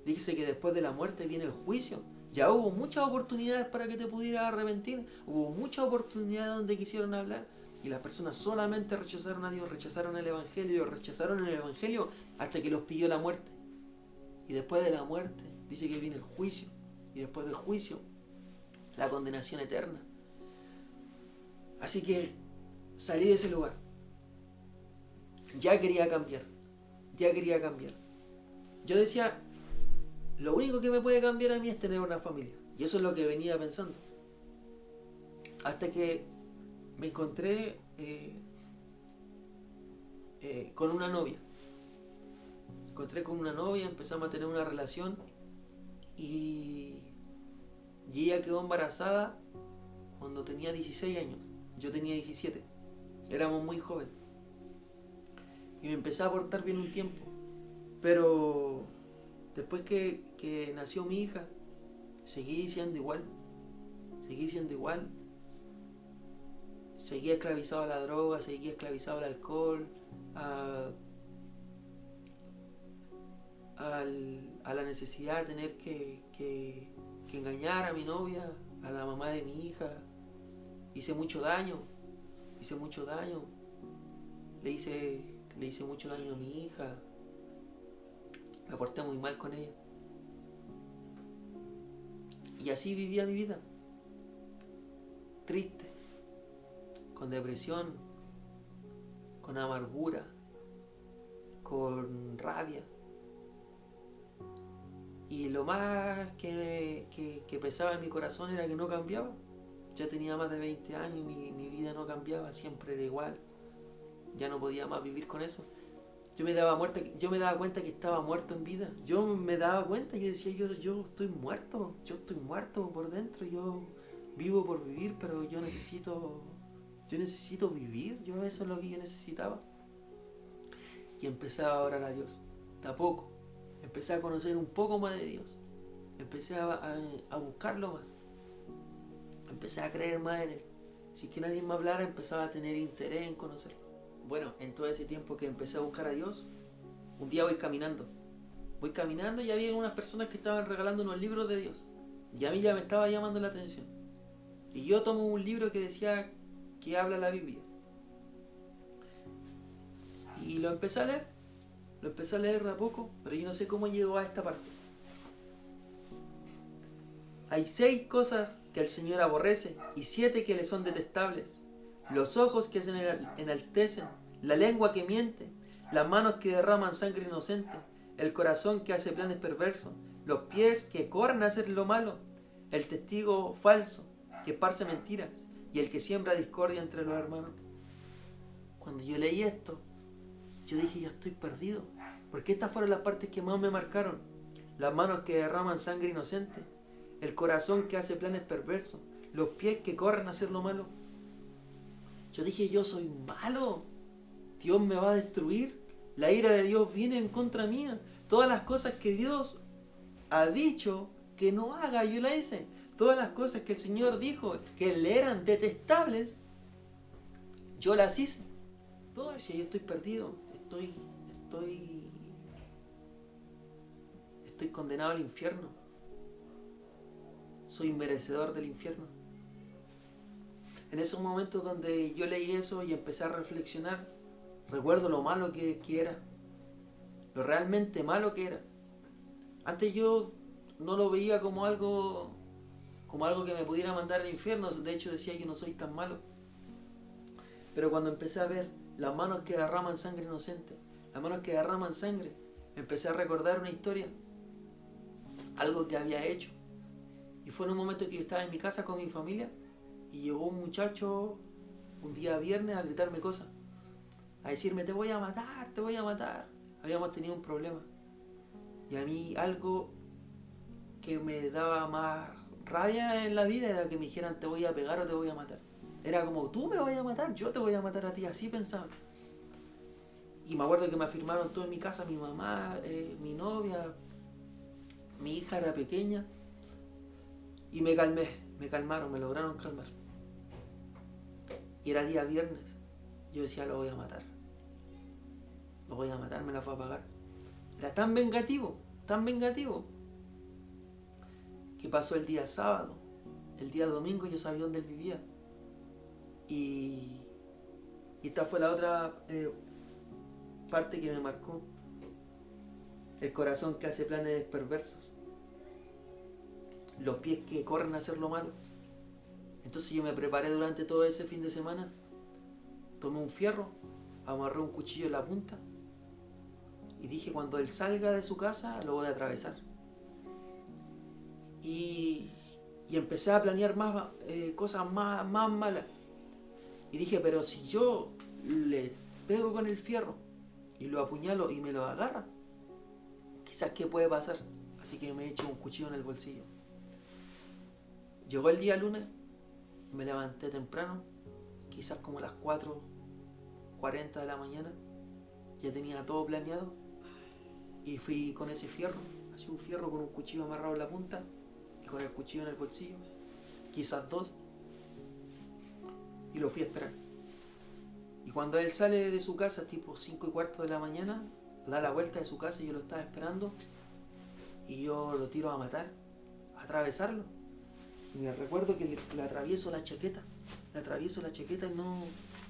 Dice que después de la muerte viene el juicio. Ya hubo muchas oportunidades para que te pudieras arrepentir. Hubo muchas oportunidades donde quisieron hablar. Y las personas solamente rechazaron a Dios, rechazaron el Evangelio hasta que los pilló la muerte. Y después de la muerte, dice que viene el juicio. Y después del juicio, la condenación eterna. Así que salí de ese lugar. Ya quería cambiar. Yo decía, lo único que me puede cambiar a mí es tener una familia. Y eso es lo que venía pensando. Hasta que me encontré con una novia. Empezamos a tener una relación y ella quedó embarazada cuando tenía 16 años. Yo tenía 17. Éramos muy jóvenes. Y me empecé a portar bien un tiempo. Pero después que nació mi hija, seguí siendo igual. Seguí esclavizado a la droga, seguí esclavizado al alcohol, a la necesidad de tener que engañar a mi novia, a la mamá de mi hija. Hice mucho daño. Le hice mucho daño a mi hija. Me porté muy mal con ella. Y así vivía mi vida. Triste. Con depresión. Con amargura. Con rabia. Y lo más que pesaba en mi corazón era que no cambiaba. Ya tenía más de 20 años y mi vida no cambiaba. Siempre era igual. Ya no podía más vivir con eso. Yo me daba cuenta que estaba muerto en vida. Yo me daba cuenta, yo decía, yo estoy muerto por dentro, yo vivo por vivir, pero yo necesito vivir, eso es lo que yo necesitaba. Y empecé a orar a Dios, de a poco. Empecé a conocer un poco más de Dios. Empecé a buscarlo más. Empecé a creer más en Él. Si que nadie me hablara, empezaba a tener interés en conocerlo. Bueno, en todo ese tiempo que empecé a buscar a Dios, un día voy caminando y había unas personas que estaban regalando unos libros de Dios. Y a mí ya me estaba llamando la atención. Y yo tomo un libro que decía que habla la Biblia. Y lo empecé a leer de a poco, pero yo no sé cómo llegó a esta parte. Hay 6 cosas que el Señor aborrece y 7 que le son detestables. Los ojos que se enaltecen, la lengua que miente, las manos que derraman sangre inocente, el corazón que hace planes perversos, los pies que corren a hacer lo malo, el testigo falso que esparce mentiras y el que siembra discordia entre los hermanos. Cuando yo leí esto, yo dije, yo estoy perdido, porque estas fueron las partes que más me marcaron. Las manos que derraman sangre inocente, el corazón que hace planes perversos, los pies que corren a hacer lo malo. Yo dije, yo soy malo. Dios me va a destruir. La ira de Dios viene en contra mía. Todas las cosas que Dios ha dicho que no haga, yo las hice. Todas las cosas que el Señor dijo que le eran detestables, yo las hice. Todo eso, yo estoy perdido. Estoy condenado al infierno. soy merecedor del infierno. En esos momentos donde yo leí eso y empecé a reflexionar, recuerdo lo malo que era, lo realmente malo que era. Antes yo no lo veía como algo que me pudiera mandar al infierno, de hecho decía que no soy tan malo. Pero cuando empecé a ver las manos que derraman sangre inocente, las manos que derraman sangre, empecé a recordar una historia, algo que había hecho. Y fue en un momento que yo estaba en mi casa con mi familia y llegó un muchacho un día viernes a gritarme cosas, a decirme te voy a matar, te voy a matar. Habíamos tenido un problema. Y a mí algo que me daba más rabia en la vida era que me dijeran te voy a pegar o te voy a matar. Era como tú me vas a matar, yo te voy a matar a ti, así pensaba. Y me acuerdo que me afirmaron todo en mi casa, mi mamá, mi novia, mi hija era pequeña. Y me calmaron, me lograron calmar. Y era día viernes. Yo decía, lo voy a matar, me la voy a pagar. Era tan vengativo, que pasó el día sábado. El día domingo yo sabía dónde él vivía. Y esta fue la otra parte que me marcó. El corazón que hace planes perversos. Los pies que corren a hacer lo malo. Entonces yo me preparé durante todo ese fin de semana. Tomé un fierro, amarré un cuchillo en la punta y dije, cuando él salga de su casa lo voy a atravesar. Y empecé a planear más cosas más malas. Y dije, pero si yo le pego con el fierro y lo apuñalo y me lo agarra, quizás qué puede pasar. Así que me eché un cuchillo en el bolsillo. Llegó el día lunes, me levanté temprano, quizás como a las 4:40 de la mañana, ya tenía todo planeado y fui con ese fierro, así un fierro con un cuchillo amarrado en la punta y con el cuchillo en el bolsillo, quizás 2, y lo fui a esperar. Y cuando él sale de su casa, tipo 5:15 de la mañana, da la vuelta de su casa y yo lo estaba esperando y yo lo tiro a matar, a atravesarlo. Y me recuerdo que le atravieso la chaqueta y no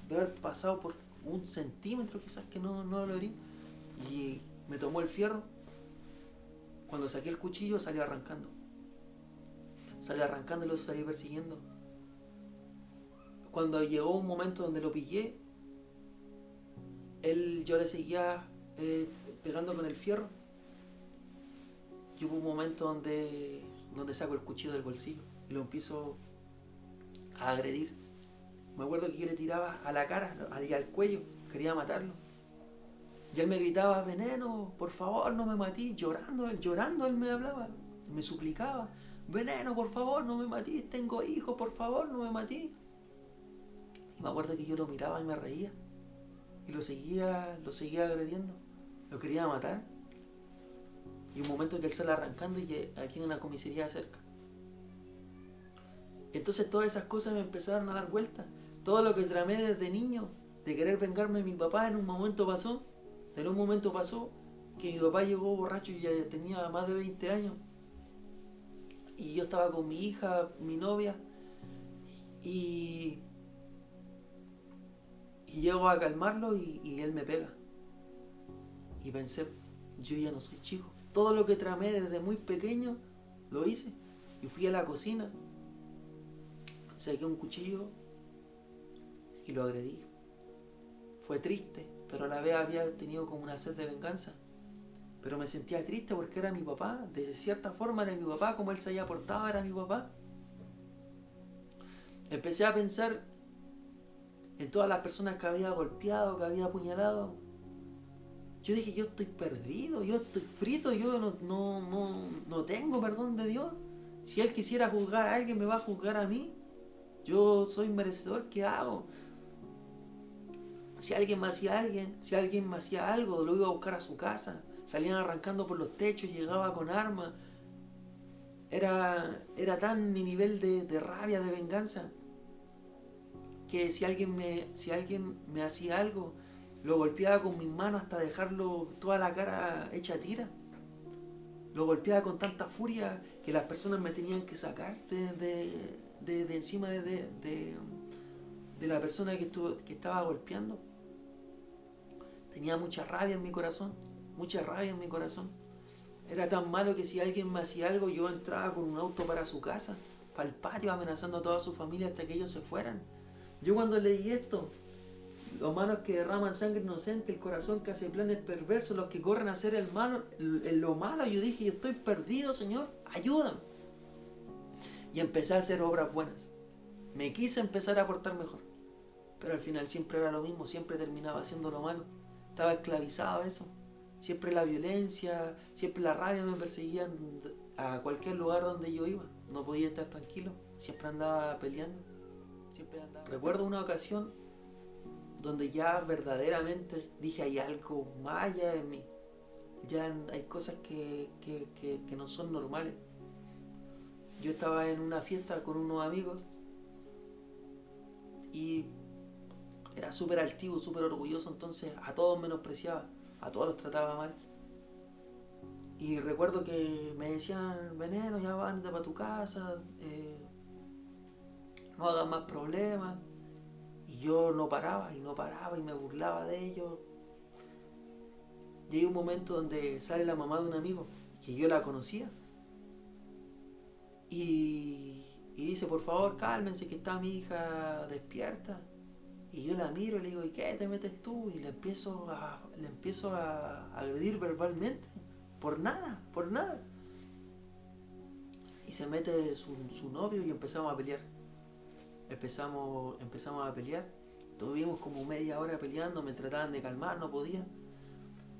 debe haber pasado por 1 centímetro quizás que no lo herí. Y me tomó el fierro. Cuando saqué el cuchillo salió arrancando y lo salí persiguiendo. Cuando llegó un momento donde lo pillé, yo le seguía pegando con el fierro. Y hubo un momento donde saco el cuchillo del bolsillo y lo empiezo a agredir. Me acuerdo que yo le tiraba a la cara y al cuello, quería matarlo. Y él me gritaba, Veneno, por favor no me matís, llorando él me hablaba, me suplicaba, Veneno, por favor no me matís, tengo hijos, por favor no me matís. Y me acuerdo que yo lo miraba y me reía. Y lo seguía agrediendo, lo quería matar. Y un momento que él sale arrancando y que aquí en una comisaría cerca. Entonces todas esas cosas me empezaron a dar vueltas. Todo lo que tramé desde niño, de querer vengarme de mi papá, en un momento pasó que mi papá llegó borracho y ya tenía más de 20 años. Y yo estaba con mi hija, mi novia, y llego a calmarlo y él me pega. Y pensé, yo ya no soy chico. Todo lo que tramé desde muy pequeño, lo hice. Y fui a la cocina, saqué un cuchillo y lo agredí. Fue triste, pero a la vez había tenido como una sed de venganza. Pero me sentía triste porque era mi papá. De cierta forma era mi papá, como él se había portado era mi papá. Empecé a pensar en todas las personas que había golpeado, que había apuñalado. Yo dije, yo estoy perdido, yo estoy frito, yo no tengo perdón de Dios. Si Él quisiera juzgar a alguien, me va a juzgar a mí. Yo soy merecedor, ¿qué hago? Si alguien me hacía algo, lo iba a buscar a su casa. Salían arrancando por los techos, llegaba con armas. Era tan mi nivel de rabia, de venganza, que si alguien me hacía algo, lo golpeaba con mis manos hasta dejarlo toda la cara hecha tira. Lo golpeaba con tanta furia que las personas me tenían que sacar de encima de la persona que estaba golpeando. Tenía mucha rabia en mi corazón, mucha rabia en mi corazón. Era tan malo que si alguien me hacía algo, yo entraba con un auto para su casa, para el patio, amenazando a toda su familia hasta que ellos se fueran. Yo cuando leí esto, los manos que derraman sangre inocente, el corazón que hace planes perversos, los que corren a hacer lo malo, yo dije, yo estoy perdido, Señor, ayúdame. Y empecé a hacer obras buenas. Me quise empezar a portar mejor. Pero al final siempre era lo mismo, siempre terminaba haciendo lo malo. Estaba esclavizado a eso. Siempre la violencia, siempre la rabia me perseguían a cualquier lugar donde yo iba. No podía estar tranquilo, siempre andaba peleando. Recuerdo una ocasión donde ya verdaderamente dije, hay algo más allá de mí. Ya hay cosas que no son normales. Yo estaba en una fiesta con unos amigos y era súper altivo, súper orgulloso, entonces a todos menospreciaba, a todos los trataba mal. Y recuerdo que me decían, Veneno, ya vándate para tu casa, no hagas más problemas. Y yo no paraba y me burlaba de ellos. Llega un momento donde sale la mamá de un amigo, que yo la conocía. Y dice, por favor, cálmense que está mi hija despierta. Y yo la miro y le digo, ¿y qué te metes tú? Y le empiezo a agredir verbalmente. Por nada. Y se mete su novio y empezamos a pelear. Empezamos a pelear. Tuvimos como media hora peleando, me trataban de calmar, no podía.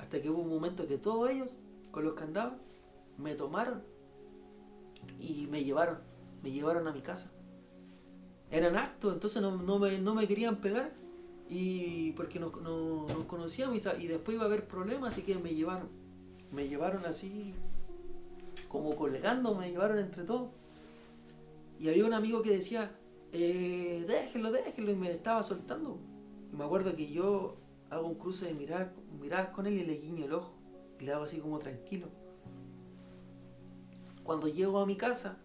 Hasta que hubo un momento que todos ellos, con los que andaban, me tomaron y me llevaron a mi casa. Eran hartos, entonces no me querían pegar, y porque nos conocíamos y después iba a haber problemas, así que me llevaron así como colgando, me llevaron entre todos. Y había un amigo que decía, déjenlo, y me estaba soltando. Y me acuerdo que yo hago un cruce de miradas con él y le guiño el ojo y le hago así como tranquilo. Cuando llego a mi casa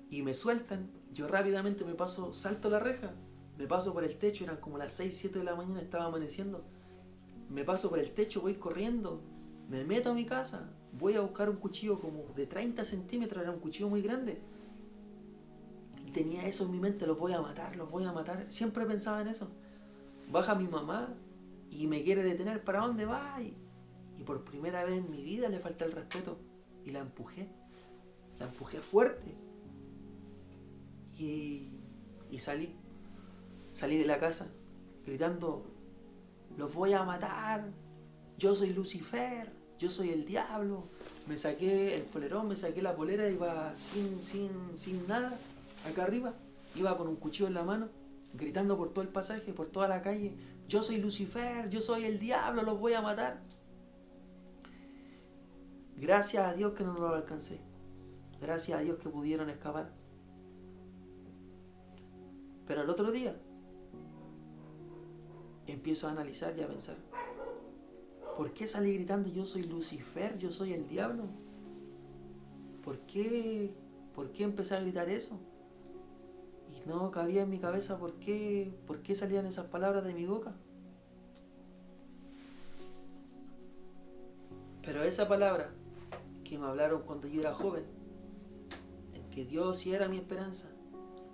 y me sueltan, yo rápidamente salto la reja, me paso por el techo, eran como las 6, 7 de la mañana, estaba amaneciendo. Me paso por el techo, voy corriendo, me meto a mi casa, voy a buscar un cuchillo como de 30 centímetros, era un cuchillo muy grande. Y tenía eso en mi mente, los voy a matar, siempre pensaba en eso. Baja mi mamá y me quiere detener, ¿para dónde va? Y por primera vez en mi vida le falta el respeto y la empujé fuerte. Y salí de la casa gritando, los voy a matar, yo soy Lucifer, yo soy el diablo. Me saqué el polerón, me saqué la polera, iba sin nada acá arriba, iba con un cuchillo en la mano, gritando por todo el pasaje, por toda la calle, yo soy Lucifer, yo soy el diablo, los voy a matar. Gracias a Dios que no los alcancé, gracias a Dios que pudieron escapar. Pero al otro día empiezo a analizar y a pensar, ¿por qué salí gritando yo soy Lucifer, yo soy el diablo? ¿Por qué empecé a gritar eso? Y no cabía en mi cabeza por qué salían esas palabras de mi boca. Pero esa palabra que me hablaron cuando yo era joven, en que Dios sí era mi esperanza,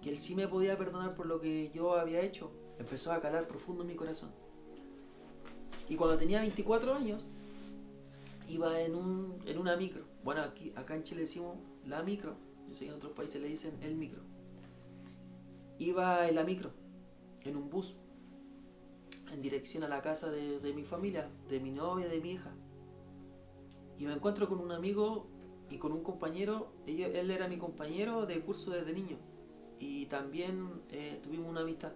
que Él sí me podía perdonar por lo que yo había hecho, empezó a calar profundo en mi corazón. Y cuando tenía 24 años, iba en una micro. Bueno, acá en Chile decimos la micro, yo sé que en otros países le dicen el micro. Iba en la micro, en un bus, en dirección a la casa de mi familia, de mi novia, de mi hija. Y me encuentro con un amigo y con un compañero, él era mi compañero de curso desde niño. Y también tuvimos una amistad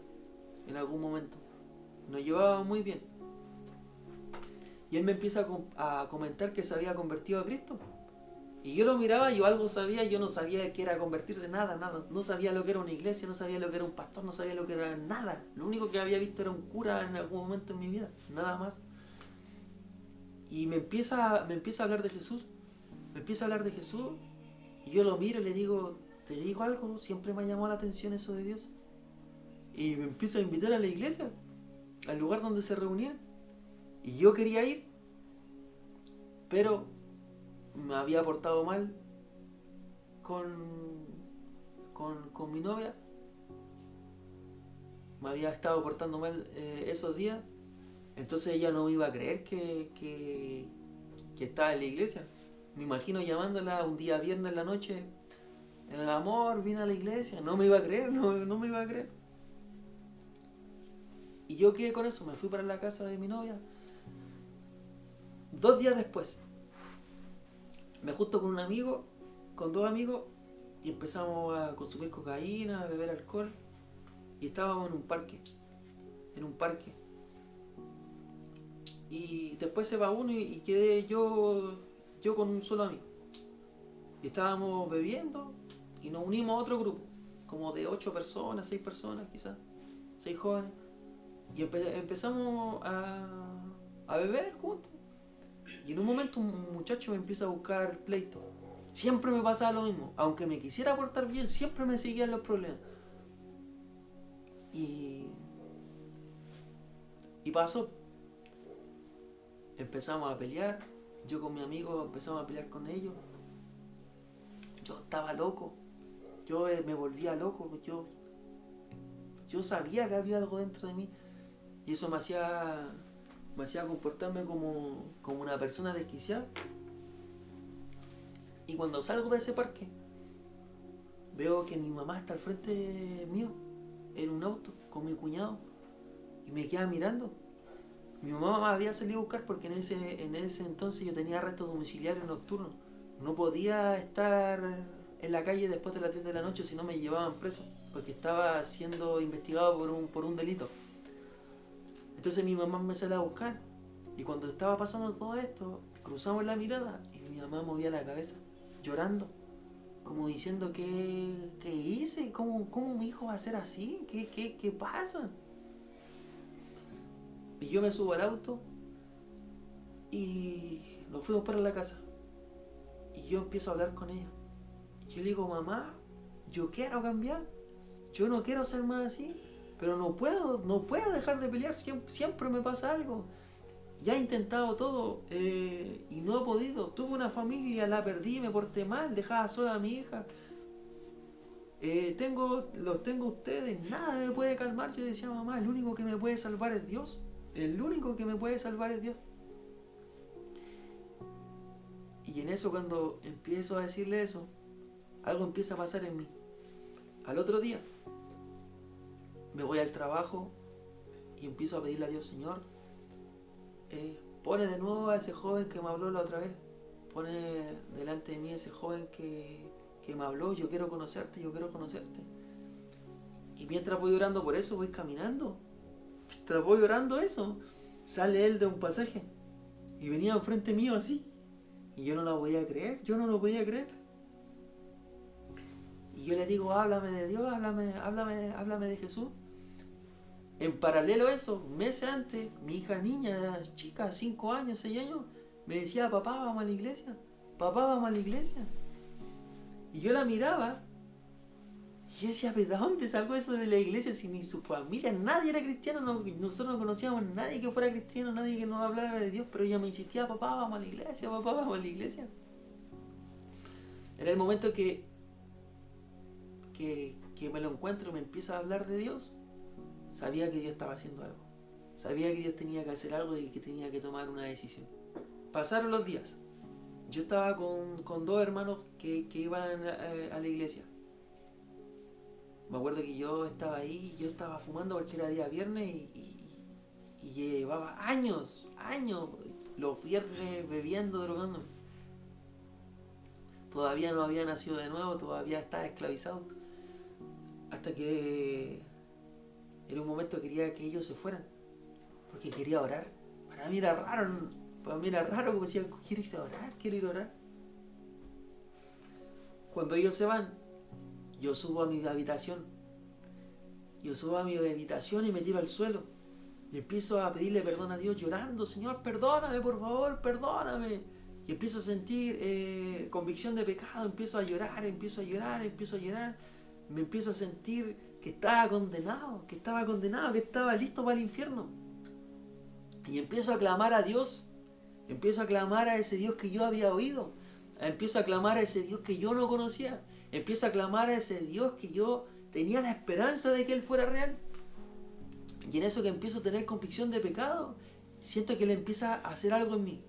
en algún momento. Nos llevábamos muy bien. Y él me empieza a comentar que se había convertido a Cristo. Y yo lo miraba, yo algo sabía, yo no sabía qué era convertirse, nada. No sabía lo que era una iglesia, no sabía lo que era un pastor, no sabía lo que era nada. Lo único que había visto era un cura en algún momento en mi vida, nada más. Y me empieza a hablar de Jesús. me empieza a hablar de Jesús y yo lo miro y le digo, ¿te digo algo? Siempre me ha llamado la atención eso de Dios. Y me empieza a invitar a la iglesia, al lugar donde se reunían. Y yo quería ir, pero me había portado mal con mi novia. Me había estado portando mal esos días. Entonces ella no me iba a creer que estaba en la iglesia. Me imagino llamándola un día viernes en la noche. Amor, vine a la iglesia. No me iba a creer, no me iba a creer. Y yo quedé con eso, me fui para la casa de mi novia. 2 días después, me junto con un amigo, con 2 amigos, y empezamos a consumir cocaína, a beber alcohol. Y estábamos en un parque. Y después se va uno y quedé yo con un solo amigo. Y estábamos bebiendo y nos unimos a otro grupo, como de 8 personas, 6 personas quizás, 6 jóvenes. Y empezamos a beber juntos. Y en un momento un muchacho me empieza a buscar pleito. Siempre me pasaba lo mismo. Aunque me quisiera portar bien, siempre me seguían los problemas. Y pasó. Empezamos a pelear. Yo con mi amigo empezamos a pelear con ellos. Yo estaba loco. Yo me volvía loco. Yo sabía que había algo dentro de mí. Y eso me hacía comportarme como una persona desquiciada. Y cuando salgo de ese parque, veo que mi mamá está al frente mío, en un auto, con mi cuñado, y me queda mirando. Mi mamá me había salido a buscar porque en ese entonces yo tenía arresto domiciliario nocturno. No podía estar en la calle después de las 10 de la noche, si no me llevaban preso, porque estaba siendo investigado por un delito. Entonces mi mamá me sale a buscar, y cuando estaba pasando todo esto, cruzamos la mirada y mi mamá movía la cabeza, llorando, como diciendo ¿qué hice? ¿Cómo mi hijo va a ser así? ¿Qué pasa? Y yo me subo al auto y nos fuimos para la casa. Y yo empiezo a hablar con ella. Y yo le digo, mamá, yo quiero cambiar. Yo no quiero ser más así. Pero no puedo dejar de pelear. Siempre me pasa algo. Ya he intentado todo y no he podido. Tuve una familia, la perdí, me porté mal, dejaba sola a mi hija. Los tengo ustedes, nada me puede calmar. Yo decía, mamá, el único que me puede salvar es Dios. El único que me puede salvar es Dios. Y en eso, cuando empiezo a decirle eso, algo empieza a pasar en mí. Al otro día me voy al trabajo y empiezo a pedirle a Dios, Señor, pone de nuevo a ese joven que me habló la otra vez. Pone delante de mí ese joven que me habló. Yo quiero conocerte. Y mientras voy orando por eso, voy caminando. Mientras voy orando eso, sale él de un pasaje y venía enfrente mío así. Y yo no lo podía creer. Y yo le digo, háblame de Dios, háblame de Jesús. En paralelo a eso, meses antes, mi hija niña, chica, 5 años, 6 años, me decía, papá, vamos a la iglesia. Y yo la miraba y yo decía, ¿pero de dónde sacó eso de la iglesia si ni su familia, nadie era cristiano? Nosotros no conocíamos a nadie que fuera cristiano, nadie que nos hablara de Dios, pero ella me insistía, papá, vamos a la iglesia. Era el momento que me lo encuentro y me empieza a hablar de Dios. Sabía que Dios estaba haciendo algo. Sabía que Dios tenía que hacer algo y que tenía que tomar una decisión. Pasaron los días. Yo estaba con 2 hermanos que iban a la iglesia. Me acuerdo que yo estaba ahí, yo estaba fumando porque era día viernes y llevaba años, los viernes bebiendo, drogándome. Todavía no había nacido de nuevo, todavía estaba esclavizado. Hasta que en un momento quería que ellos se fueran, porque quería orar. Para mí era raro, como decía, quiero ir a orar. Cuando ellos se van, yo subo a mi habitación. Y me tiro al suelo. Y empiezo a pedirle perdón a Dios llorando, Señor, perdóname, por favor, perdóname. Y empiezo a sentir convicción de pecado, empiezo a llorar. Me empiezo a sentir que estaba condenado, que estaba listo para el infierno. Y empiezo a clamar a Dios, empiezo a clamar a ese Dios que yo había oído, empiezo a clamar a ese Dios que yo no conocía, empiezo a clamar a ese Dios que yo tenía la esperanza de que Él fuera real. Y en eso que empiezo a tener convicción de pecado, siento que Él empieza a hacer algo en mí,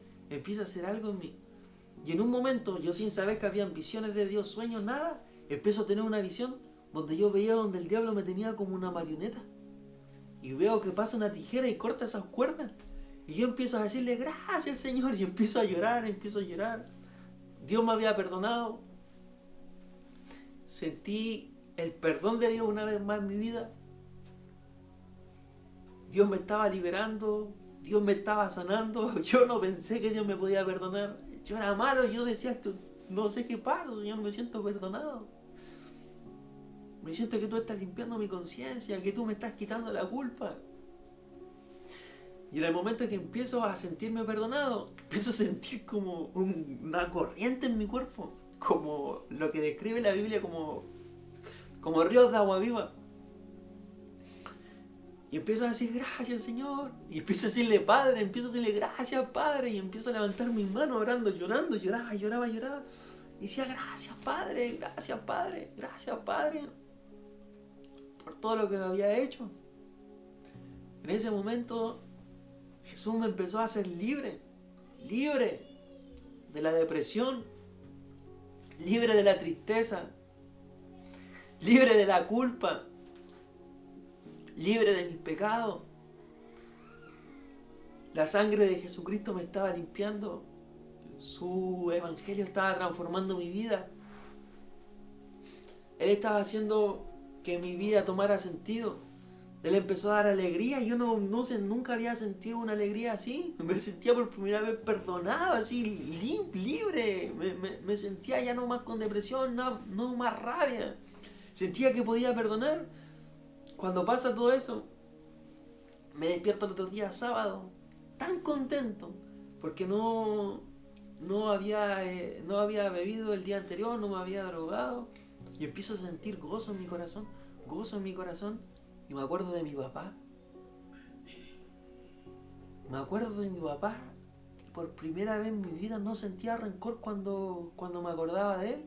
Y en un momento, yo sin saber que habían visiones de Dios, sueños, nada, empiezo a tener una visión donde yo veía donde el diablo me tenía como una marioneta. Y veo que pasa una tijera y corta esas cuerdas. Y yo empiezo a decirle, gracias Señor, y empiezo a llorar. Dios me había perdonado. Sentí el perdón de Dios una vez más en mi vida. Dios me estaba liberando, Dios me estaba sanando. Yo no pensé que Dios me podía perdonar. Yo era malo, yo decía, no sé qué pasa, Señor, me siento perdonado. Me siento que tú estás limpiando mi conciencia, que tú me estás quitando la culpa. Y en el momento que empiezo a sentirme perdonado, empiezo a sentir como una corriente en mi cuerpo, como lo que describe la Biblia como ríos de agua viva. Y empiezo a decir, gracias Señor. Y empiezo a decirle, Padre, gracias Padre. Y empiezo a levantar mis manos orando, llorando, lloraba. Y decía, gracias Padre, por todo lo que me había hecho. En ese momento Jesús me empezó a hacer libre de la depresión, libre de la tristeza, libre de la culpa, libre de mis pecados. La sangre de Jesucristo me estaba limpiando, su evangelio estaba transformando mi vida. Él estaba haciendo que mi vida tomara sentido. Él empezó a dar alegría. Yo nunca había sentido una alegría así. Me sentía por primera vez perdonado, así, libre. Me sentía ya no más con depresión, no más rabia. Sentía que podía perdonar. Cuando pasa todo eso, me despierto el otro día, sábado, tan contento, porque no había bebido el día anterior, no me había drogado. Y empiezo a sentir gozo en mi corazón. Y me acuerdo de mi papá. Y por primera vez en mi vida no sentía rencor cuando me acordaba de él.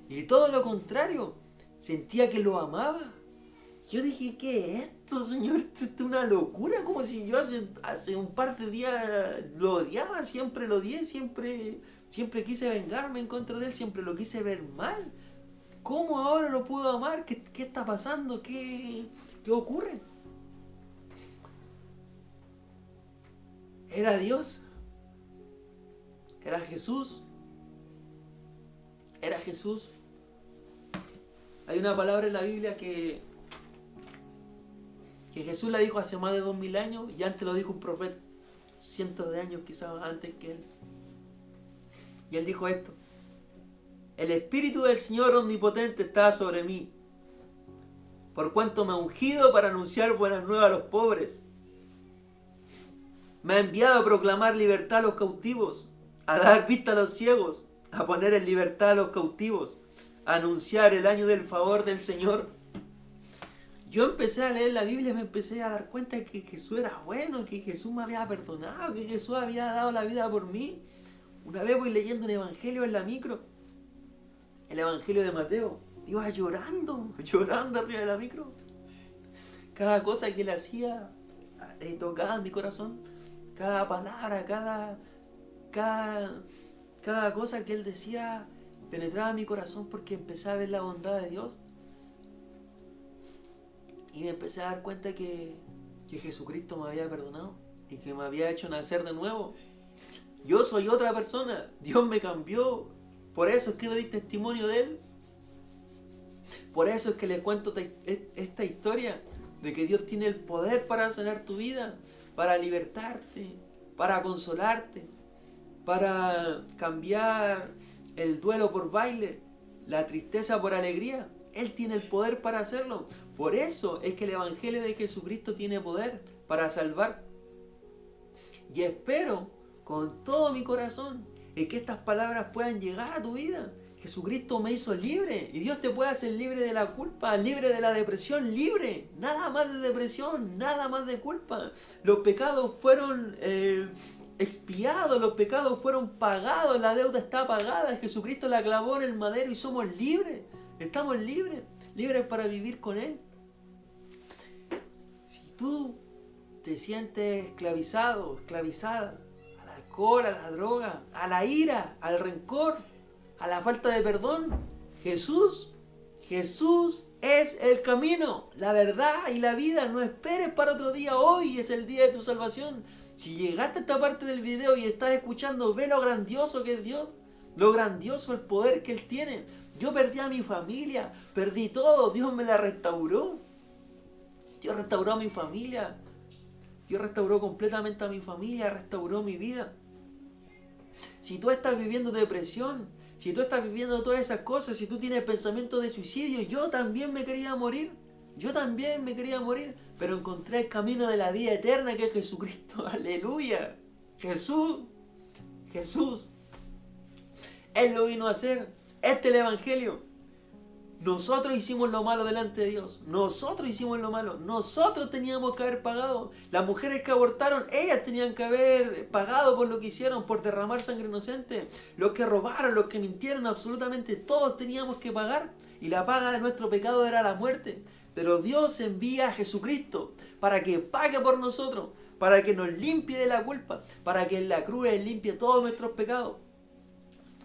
Y todo lo contrario, sentía que lo amaba. Yo dije, ¿qué es esto, Señor? Esto es una locura. Como si yo hace un par de días lo odiaba, siempre lo odié, siempre quise vengarme en contra de él, siempre lo quise ver mal. ¿Cómo ahora lo puedo amar? ¿Qué está pasando? ¿Qué ocurre? Era Dios. Era Jesús. Hay una palabra en la Biblia que Jesús la dijo hace más de 2000 años y antes lo dijo un profeta, cientos de años quizás antes que él. Y él dijo esto: el Espíritu del Señor Omnipotente está sobre mí, por cuanto me ha ungido para anunciar buenas nuevas a los pobres. Me ha enviado a proclamar libertad a los cautivos, a dar vista a los ciegos, a poner en libertad a los cautivos, a anunciar el año del favor del Señor. Yo empecé a leer la Biblia y me empecé a dar cuenta de que Jesús era bueno, que Jesús me había perdonado, que Jesús había dado la vida por mí. Una vez voy leyendo un evangelio en la micro, el evangelio de Mateo. Iba llorando arriba de la micro. Cada cosa que él hacía tocaba mi corazón. Cada palabra, cada cosa que él decía penetraba mi corazón porque empecé a ver la bondad de Dios. Y me empecé a dar cuenta que Jesucristo me había perdonado y que me había hecho nacer de nuevo. Yo soy otra persona. Dios me cambió. Por eso es que doy testimonio de Él. Por eso es que les cuento esta historia de que Dios tiene el poder para sanar tu vida, para libertarte, para consolarte, para cambiar el duelo por baile, la tristeza por alegría. Él tiene el poder para hacerlo. Por eso es que el Evangelio de Jesucristo tiene poder para salvar. Y espero con todo mi corazón, es que estas palabras puedan llegar a tu vida. Jesucristo me hizo libre y Dios te puede hacer libre de la culpa, libre de la depresión, libre. Nada más de depresión, nada más de culpa. Los pecados fueron expiados, los pecados fueron pagados, la deuda está pagada. Jesucristo la clavó en el madero y somos libres. Estamos libres, libres para vivir con Él. Si tú te sientes esclavizado, esclavizada al alcohol, a la droga, a la ira, al rencor, a la falta de perdón, Jesús es el camino, la verdad y la vida. No esperes para otro día, hoy es el día de tu salvación. Si llegaste a esta parte del video y estás escuchando, ve lo grandioso que es Dios, lo grandioso el poder que Él tiene. Yo perdí a mi familia, perdí todo, Dios me la restauró. Dios restauró a mi familia, Dios restauró completamente a mi familia, restauró mi vida. Si tú estás viviendo depresión, si tú estás viviendo todas esas cosas, si tú tienes pensamientos de suicidio, yo también me quería morir, pero encontré el camino de la vida eterna que es Jesucristo, aleluya. Jesús, Él lo vino a hacer, este es el Evangelio. Nosotros hicimos lo malo delante de Dios. Nosotros hicimos lo malo. Nosotros teníamos que haber pagado. Las mujeres que abortaron, ellas tenían que haber pagado por lo que hicieron, por derramar sangre inocente. Los que robaron, los que mintieron, absolutamente todos teníamos que pagar. Y la paga de nuestro pecado era la muerte. Pero Dios envía a Jesucristo para que pague por nosotros, para que nos limpie de la culpa, para que en la cruz Él limpie todos nuestros pecados,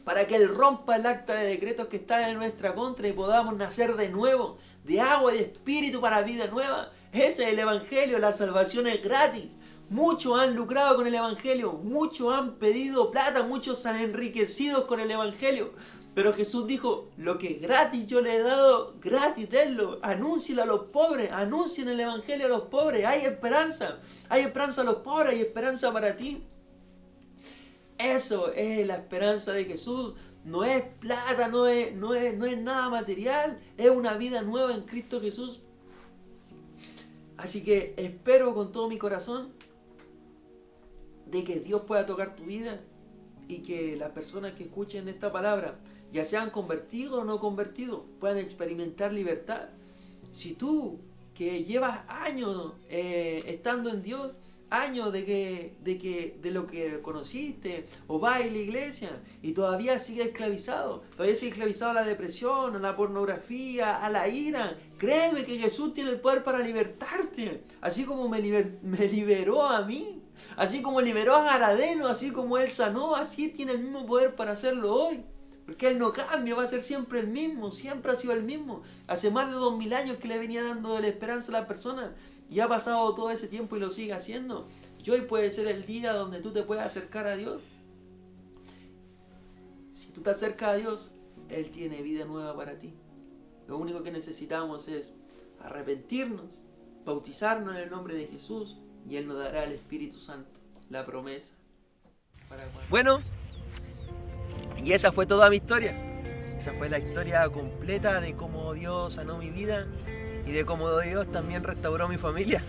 para que Él rompa el acta de decretos que está en nuestra contra y podamos nacer de nuevo, de agua y de espíritu para vida nueva. Ese es el Evangelio, la salvación es gratis. Muchos han lucrado con el Evangelio, muchos han pedido plata, muchos se han enriquecido con el Evangelio. Pero Jesús dijo, lo que gratis yo le he dado, gratis denlo. Anúncialo a los pobres, anuncien el Evangelio a los pobres. Hay esperanza a los pobres, hay esperanza para ti. Eso es la esperanza de Jesús. No es plata, no es nada material. Es una vida nueva en Cristo Jesús. Así que espero con todo mi corazón de que Dios pueda tocar tu vida y que las personas que escuchen esta palabra, ya sean convertidos o no convertidos, puedan experimentar libertad. Si tú que llevas años estando en Dios, años de lo que conociste, o vas a la iglesia y todavía sigues esclavizado, a la depresión, a la pornografía, a la ira, créeme que Jesús tiene el poder para libertarte, así como me liberó a mí, así como liberó a Garadeno, así como Él sanó, así tiene el mismo poder para hacerlo hoy. Porque Él no cambia, va a ser siempre el mismo, siempre ha sido el mismo. Hace más de 2000 años que le venía dando la esperanza a las personas y ha pasado todo ese tiempo y lo sigue haciendo. Y hoy puede ser el día donde tú te puedas acercar a Dios. Si tú te acercas a Dios, Él tiene vida nueva para ti. Lo único que necesitamos es arrepentirnos, bautizarnos en el nombre de Jesús y Él nos dará el Espíritu Santo, la promesa. Bueno, y esa fue toda mi historia. Esa fue la historia completa de cómo Dios sanó mi vida y de cómo Dios también restauró mi familia.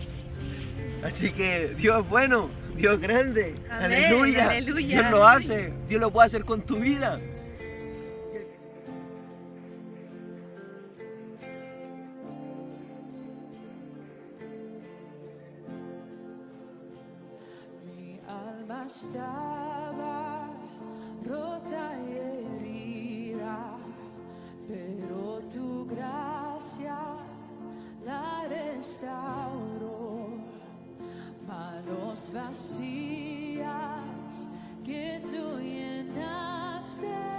Así que Dios es bueno, Dios es grande. Amén, aleluya. Aleluya. Dios lo hace, Dios lo puede hacer con tu vida.
Mi alma estaba rota y herida, pero tu gracia la restauró. Manos vacías que tú llenaste.